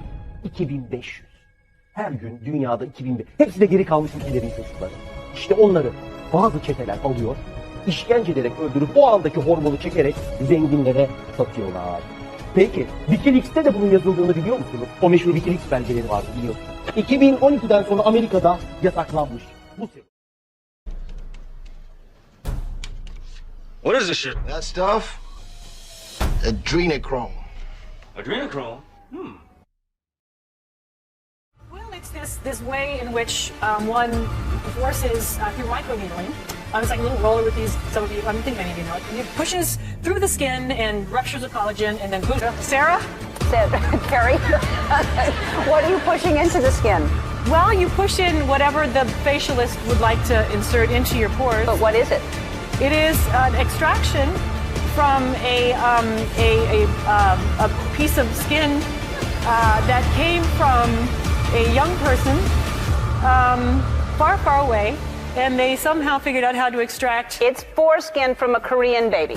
2500. Her gün dünyada 2500. Hepsi de geri kalmış ülkelerin çocukları. İşte onları bazı çeteler alıyor, işkence ederek öldürüp o andaki hormonu çekerek zenginlere satıyorlar. Peki, WikiLeaks'te de bunun yazıldığını biliyor musunuz? O meşhur WikiLeaks belgeleri vardı biliyorsunuz. 2012'den sonra Amerika'da yasaklanmış. Bu What is this shit? That stuff? Adrenochrome. Adrenochrome? Well, it's this way in which one forces through microneedling. It's like a little roller with these, some of you, I think many of you know it. And it pushes through the skin and ruptures the collagen and then boom. Sarah? Carrie, what are you pushing into the skin? Well, you push in whatever the facialist would like to insert into your pores. But what is it? It is an extraction from a piece of skin that came from a young person far, far away. And they somehow figured out how to extract. It's foreskin from a Korean baby.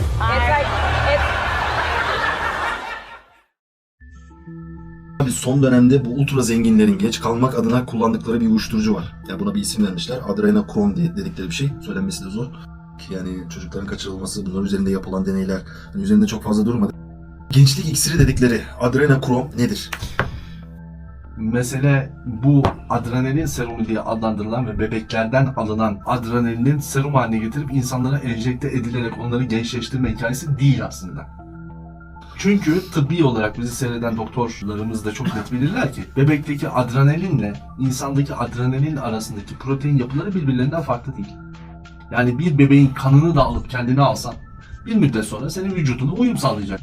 Son dönemde bu ultra zenginlerin geç kalmak adına kullandıkları bir uyuşturucu var. Yani buna bir isim vermişler. Adrenochrome diye dedikleri bir şey. Söylenmesi de zor. Yani çocukların kaçırılması, bunların üzerinde yapılan deneyler hani üzerinde çok fazla durmadı. Gençlik iksiri dedikleri adrenochrome nedir? Mesele bu adrenalin serumu diye adlandırılan ve bebeklerden alınan adrenalinin serum haline getirip insanlara enjekte edilerek onları gençleştirme hikayesi değil aslında. Çünkü tıbbi olarak bizi seyreden doktorlarımız da çok net bilirler ki bebekteki adrenalinle insandaki adrenalin arasındaki protein yapıları birbirlerinden farklı değil. Yani bir bebeğin kanını da alıp kendine alsan bir müddet sonra senin vücuduna uyum sağlayacak.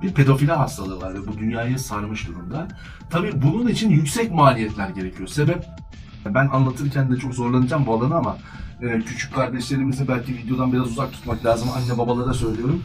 Bir pedofili hastalığı var ve bu dünyayı sarmış durumda. Tabii bunun için yüksek maliyetler gerekiyor. Sebep, ben anlatırken de çok zorlanacağım bu alanı ama küçük kardeşlerimizi belki videodan biraz uzak tutmak lazım. Anne babalara söylüyorum.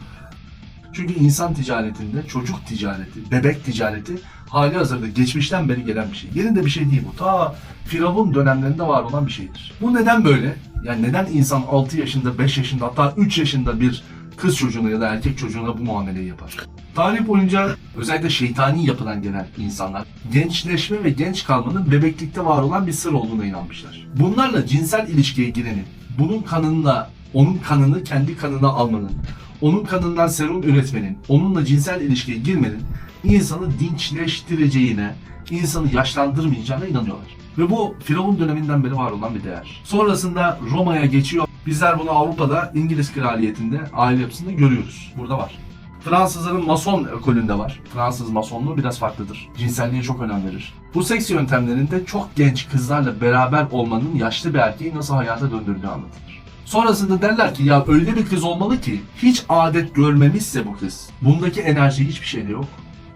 Çünkü insan ticaretinde çocuk ticareti, bebek ticareti hali hazırda geçmişten beri gelen bir şey. Yerinde bir şey değil bu. Ta Firavun dönemlerinde var olan bir şeydir. Bu neden böyle? Yani neden insan 6 yaşında, 5 yaşında hatta 3 yaşında bir kız çocuğuna ya da erkek çocuğuna bu muameleyi yapar? Tarih boyunca özellikle şeytani yapıdan gelen insanlar gençleşme ve genç kalmanın bebeklikte var olan bir sır olduğuna inanmışlar. Bunlarla cinsel ilişkiye girenin, bunun kanınla onun kanını kendi kanına almanın, onun kanından serum üretmenin, onunla cinsel ilişkiye girmenin insanı dinçleştireceğine, insanı yaşlandırmayacağına inanıyorlar. Ve bu Firavun döneminden beri var olan bir değer. Sonrasında Roma'ya geçiyor. Bizler bunu Avrupa'da İngiliz kraliyetinde, aile yapısında görüyoruz. Burada var. Fransızların mason ekolünde var. Fransız masonluğu biraz farklıdır. Cinselliğe çok önem verir. Bu seks yöntemlerinde çok genç kızlarla beraber olmanın yaşlı bir erkeği nasıl hayata döndürdüğü anlatılır. Sonrasında derler ki ya öyle bir kız olmalı ki hiç adet görmemişse bu kız. Bundaki enerji hiçbir şeyde yok.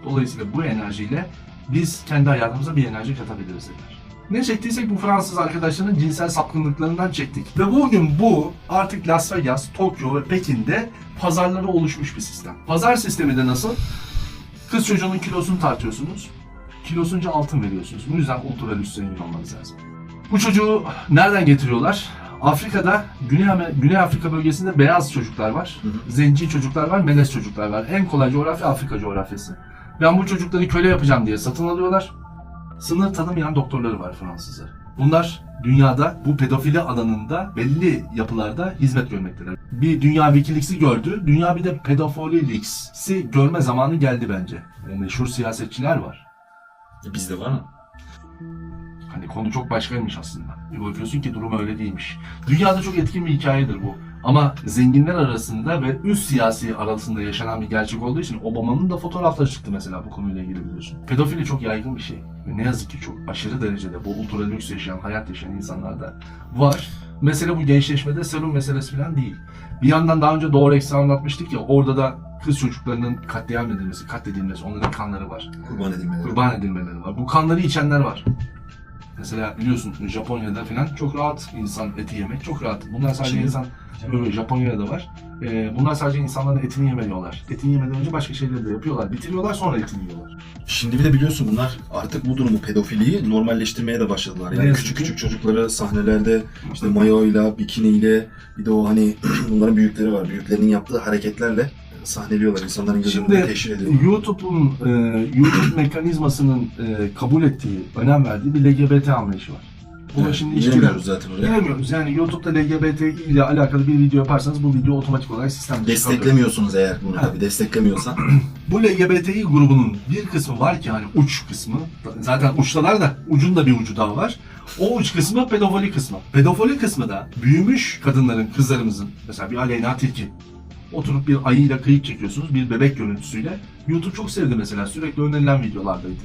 Dolayısıyla bu enerjiyle biz kendi hayatımıza bir enerji katabiliriz derler. Ne çektiysek bu Fransız arkadaşların cinsel sapkınlıklarından çektik. Ve bugün bu artık Las Vegas, Tokyo ve Pekin'de pazarları oluşmuş bir sistem. Pazar sistemi de nasıl? Kız çocuğunun kilosunu tartıyorsunuz. Kilosunca altın veriyorsunuz. Bu yüzden ultra lüks zengin olmanız lazım. Bu çocuğu nereden getiriyorlar? Afrika'da, Güney Afrika bölgesinde beyaz çocuklar var. Zenci çocuklar var, melez çocuklar var. En kolay coğrafya Afrika coğrafyası. Ben bu çocukları köle yapacağım diye satın alıyorlar. Sınır tanımayan doktorları var Fransızlar. Bunlar dünyada bu pedofili alanında belli yapılarda hizmet görmektedir. Bir dünya Wikileaks'i gördü, dünya bir de Pedofili Leaks'i görme zamanı geldi bence. O meşhur siyasetçiler var. Bizde var mı? Hani konu çok başkaymış aslında. Bir bakıyorsun ki durum öyle değilmiş. Dünyada çok etkin bir hikayedir bu. Ama zenginler arasında ve üst siyasi arasında yaşanan bir gerçek olduğu için Obama'nın da fotoğrafları çıktı mesela bu konuyla ilgili biliyorsun. Pedofili çok yaygın bir şey. Ve ne yazık ki çok aşırı derecede bu ultra lüks yaşayan, hayat yaşayan insanlarda var. Mesele bu gençleşmede serum meselesi falan değil. Bir yandan daha önce Doğru Eks'i anlatmıştık ya, orada da kız çocuklarının katledilmesi, onların kanları var. Kurban edilmeleri var. Bu kanları içenler var. Mesela biliyorsun Japonya'da falan çok rahat insan eti yemek, çok rahat. Bunlar sadece Japonya'da da var. Bunlar sadece insanların etini yemiyorlar. Etini yemeden önce başka şeyleri de yapıyorlar. Bitiriyorlar sonra etini yiyorlar. Şimdi bir de biliyorsun bunlar artık bu durumu, pedofiliyi normalleştirmeye de başladılar. Yani küçük çocukları sahnelerde işte mayoyla, bikiniyle, bir de o hani bunların büyükleri var. Büyüklerinin yaptığı hareketlerle sahneliyorlar. İnsanların gözünde teşhir ediyor. YouTube'un YouTube mekanizmasının kabul ettiği, önem verdiği bir LGBT anlayışı var. Buna şimdi giremiyoruz zaten oraya. Giremiyoruz. Yani YouTube'da LGBT ile alakalı bir video yaparsanız bu video otomatik olarak sistemde desteklemiyorsunuz eğer bunu tabii desteklemiyorsan. Bu LGBTİ grubunun bir kısmı var ki hani uç kısmı, zaten uçtalar da ucun da bir ucu daha var. O uç kısmı pedofili kısmı. Pedofili kısmı da büyümüş kadınların, kızlarımızın, mesela bir Aleyna Tilki. Oturup bir ayıyla kıyık çekiyorsunuz bir bebek görüntüsüyle. YouTube çok sevdi mesela, sürekli önerilen videolardaydı.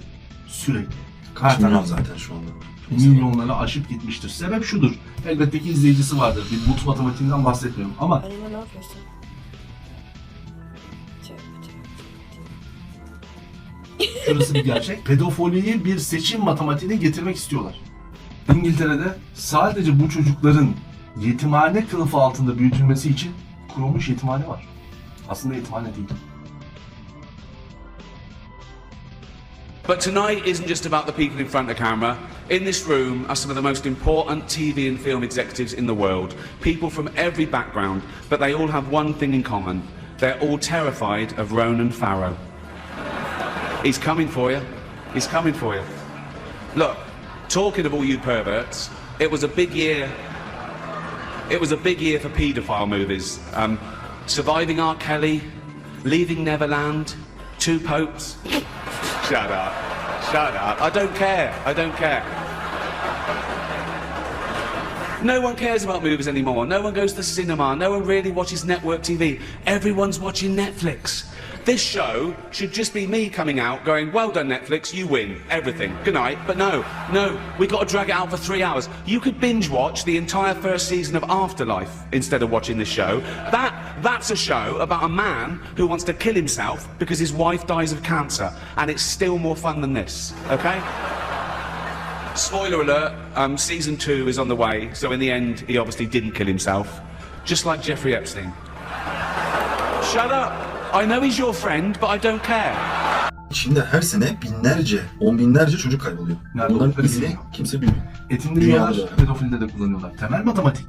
Sürekli. Kaç milyon zaten şu anda. Milyonları aşıp gitmiştir. Sebep şudur. Elbette ki izleyicisi vardır. Bir but matematiğinden bahsetmiyorum ama şurası bir gerçek. Pedofiliyi bir seçim matematiğine getirmek istiyorlar. İngiltere'de sadece bu çocukların yetimhane kılıfı altında büyütülmesi için kurulmuş yetimhane var. Aslında yetimhane değil. But tonight isn't just about the people in front of the camera. In this room are some of the most important TV and film executives in the world. People from every background, but they all have one thing in common. They're all terrified of Ronan Farrow. He's coming for you. He's coming for you. Look, talking of all you perverts, it was a big year. It was a big year for paedophile movies. Surviving R. Kelly, Leaving Neverland, Two Popes. Shut up. Shut up. I don't care. I don't care. No one cares about movies anymore. No one goes to the cinema. No one really watches network TV. Everyone's watching Netflix. This show should just be me coming out going, well done Netflix, you win everything, good night. But no, we got to drag it out for 3 hours. You could binge watch the entire first season of Afterlife instead of watching this show. That's a show about a man who wants to kill himself because his wife dies of cancer, and it's still more fun than this, okay? Spoiler alert, season 2 is on the way, so in the end he obviously didn't kill himself, just like Jeffrey Epstein. Shut up! I know he's your friend, but I don't care. Çin'de her sene binlerce, on binlerce çocuk kayboluyor. Nerede Bunların oldukları izini bilmiyor. kimse bilmiyor. Etinde Dünyada yiyorlar, da. pedofilde de kullanıyorlar. Temel matematik.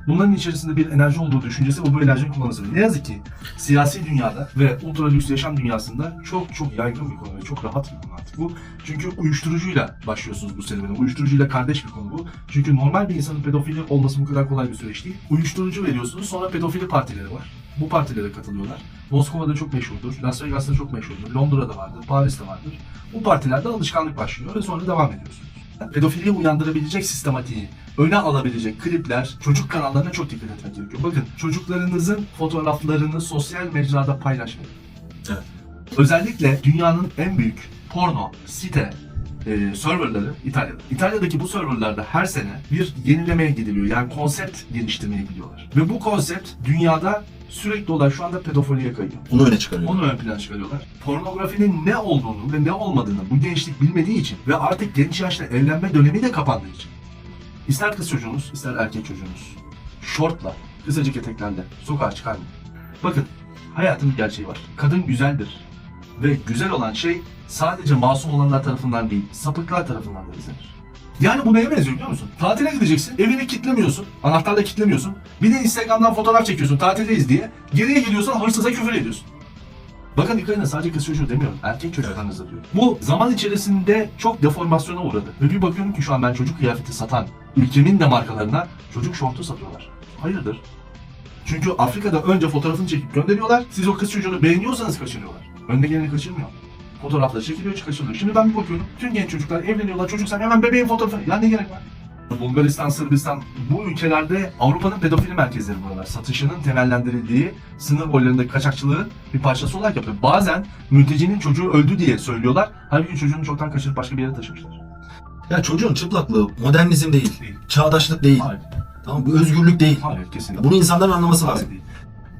Bunların içerisinde bir enerji olduğu düşüncesi ve bu enerjinin kullanılması. Ne yazık ki siyasi dünyada ve ultra lüks yaşam dünyasında çok yaygın bir konu ve çok rahat bir konu artık bu. Çünkü uyuşturucuyla başlıyorsunuz bu serüvene. Uyuşturucuyla kardeş bir konu bu. Çünkü normal bir insanın pedofili olması bu kadar kolay bir süreç değil. Uyuşturucu veriyorsunuz, sonra pedofili partileri var. Bu partilere katılıyorlar. Moskova'da çok meşhurdur, Las Vegas'ta çok meşhurdur, Londra'da vardır, Paris'te vardır. Bu partilerde alışkanlık başlıyor ve sonra devam ediyorsunuz. Pedofiliyi uyandırabilecek sistematiği, öne alabilecek klipler, çocuk kanallarına çok dikkat etmek gerekiyor. Bakın, çocuklarınızın fotoğraflarını sosyal mecrada paylaşmayın. Evet. Özellikle dünyanın en büyük porno site serverları İtalya'da. İtalya'daki bu serverlarda her sene bir yenilemeye gidiliyor. Yani konsept geliştirmeye gidiyorlar. Ve bu konsept dünyada sürekli olarak şu anda pedofiliye kayıyor. Onu öne çıkarıyorlar. Onu ön plana çıkarıyorlar. Pornografinin ne olduğunu ve ne olmadığını bu gençlik bilmediği için ve artık genç yaşta evlenme dönemi de kapandığı için. İster kız çocuğunuz, ister erkek çocuğunuz şortla, kısacık eteklerle sokağa çıkarmayın. Bakın, hayatın bir gerçeği var. Kadın güzeldir. Ve güzel olan şey sadece masum olanlar tarafından değil, sapıklar tarafından da izlenir. Yani bu neye benziyor biliyor musun? Tatile gideceksin, evini kilitlemiyorsun, anahtarla kilitlemiyorsun. Bir de Instagram'dan fotoğraf çekiyorsun, tatildeyiz diye. Geriye gidiyorsun, hırsıza küfür ediyorsun. Bakın dikkat edin, sadece kız çocuğu demiyorum, erkek çocuklarınızı diyor. Bu zaman içerisinde çok deformasyona uğradı. Ve bir bakıyorum ki şu an ben çocuk kıyafeti satan ülkemin de markalarına çocuk şortu satıyorlar. Hayırdır? Çünkü Afrika'da önce fotoğrafını çekip gönderiyorlar, siz o kız çocuğunu beğeniyorsanız kaçırıyorlar. Önde geleni kaçırmıyor. Fotoğrafları çekiliyor, kaçırılıyor. Şimdi ben bir bakıyorum, tüm genç çocuklar evleniyorlar, çocuk hemen bebeğin fotoğrafı. Ya ne gerek var? Bulgaristan, Sırbistan, bu ülkelerde Avrupa'nın pedofili merkezleri buralar. Satışının temellendirildiği, sınır boylarındaki kaçakçılığın bir parçası olarak yapıyor. Bazen mültecinin çocuğu öldü diye söylüyorlar. Halbuki çocuğunu çoktan kaçırıp başka bir yere taşımışlar. Ya çocuğun çıplaklığı modernizm değil, çağdaşlık değil. Hayır. Tamam, bu özgürlük değil. Hayır, kesinlikle. Bunu insanların anlaması lazım. Değil.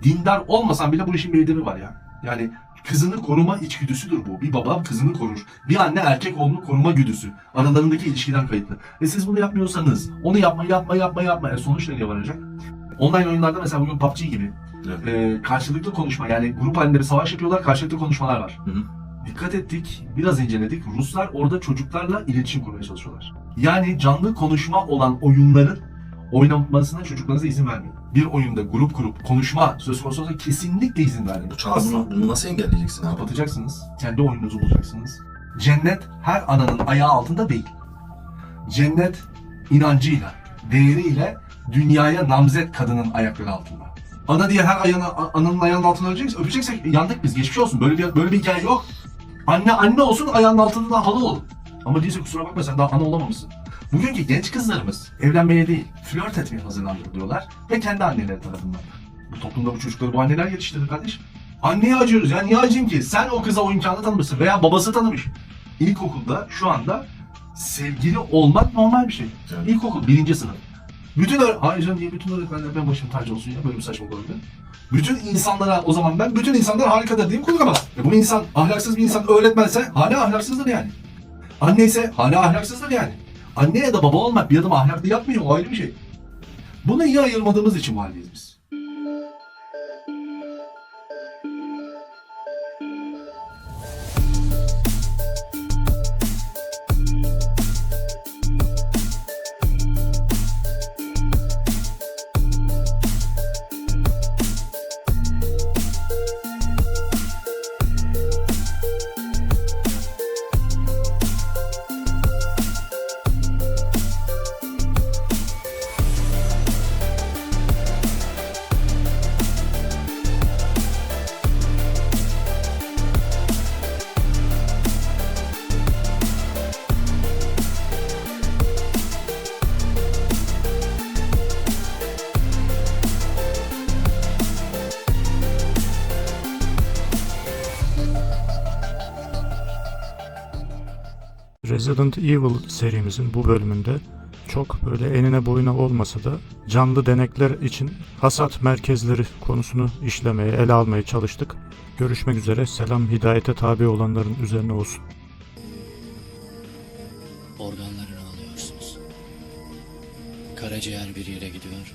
Dindar olmasan bile bu işin bir edebi var ya. Yani kızını koruma içgüdüsüdür bu. Bir baba kızını korur. Bir anne erkek oğlunu koruma güdüsü. Aralarındaki ilişkiden kayıtlı. Siz bunu yapmıyorsanız, onu yapma. Sonuç nereye varacak? Online oyunlarda mesela bugün PUBG gibi karşılıklı konuşma, yani grup halinde bir savaş yapıyorlar, karşılıklı konuşmalar var. Dikkat ettik, biraz inceledik. Ruslar orada çocuklarla iletişim kurmaya çalışıyorlar. Yani canlı konuşma olan oyunların oynanmasına çocuklarınıza izin vermeyin. Bir oyunda grup konuşma söz konusu olsa kesinlikle izin vermeyin. Bunu nasıl engelleyeceksin abi? Kapatacaksınız. Kendi oyununuzu bulacaksınız. Cennet her ananın ayağı altında değil. Cennet inancıyla, değeriyle dünyaya namzet kadının ayakları altında. Ana diye her ananın ayağının altına öpeceksek yandık biz. Geçmiş olsun. Böyle bir hikaye yok. Anne olsun, ayağının altında da halı olur. Ama değilse kusura bakma, sen daha ana olamamışsın. Bugünkü genç kızlarımız evlenmeye değil, flört etmeye hazırlanıyorlar ve kendi anneleri tarafından. Bu toplumda bu çocukları bu anneler yetiştirir kardeşim. Anneye acıyoruz ya, niye acıyım ki? Sen o kıza o imkanı tanımışsın veya babası tanımış. İlkokulda şu anda sevgili olmak normal bir şey. Evet. İlkokul 1. sınıf. Hayır canım, niye bütün öğretmenler ben başım tacı olsun ya, böyle bir saçmalık olabilir. Bütün insanlara o zaman bütün insanlar harikadır diyeyim, kullanamaz. Bunu insan, ahlaksız bir insan öğretmense hala ahlaksızdır yani. Anne ise hala ahlaksızdır yani. Anne ya da baba olmak bir adım ahlaklı yapmıyor, o ayrı bir şey. Bunu iyi ayırmadığımız için bu haldeyiz biz. Resident Evil serimizin bu bölümünde çok böyle enine boyuna olmasa da canlı denekler için hasat merkezleri konusunu işlemeye, ele almaya çalıştık. Görüşmek üzere. Selam hidayete tabi olanların üzerine olsun. Organlarını alıyorsunuz. Karaciğer bir yere gidiyor.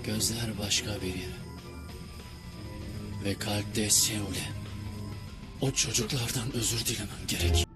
Gözler başka bir yere. Ve kalpte Seul'e. O çocuklardan özür dilemem gerek.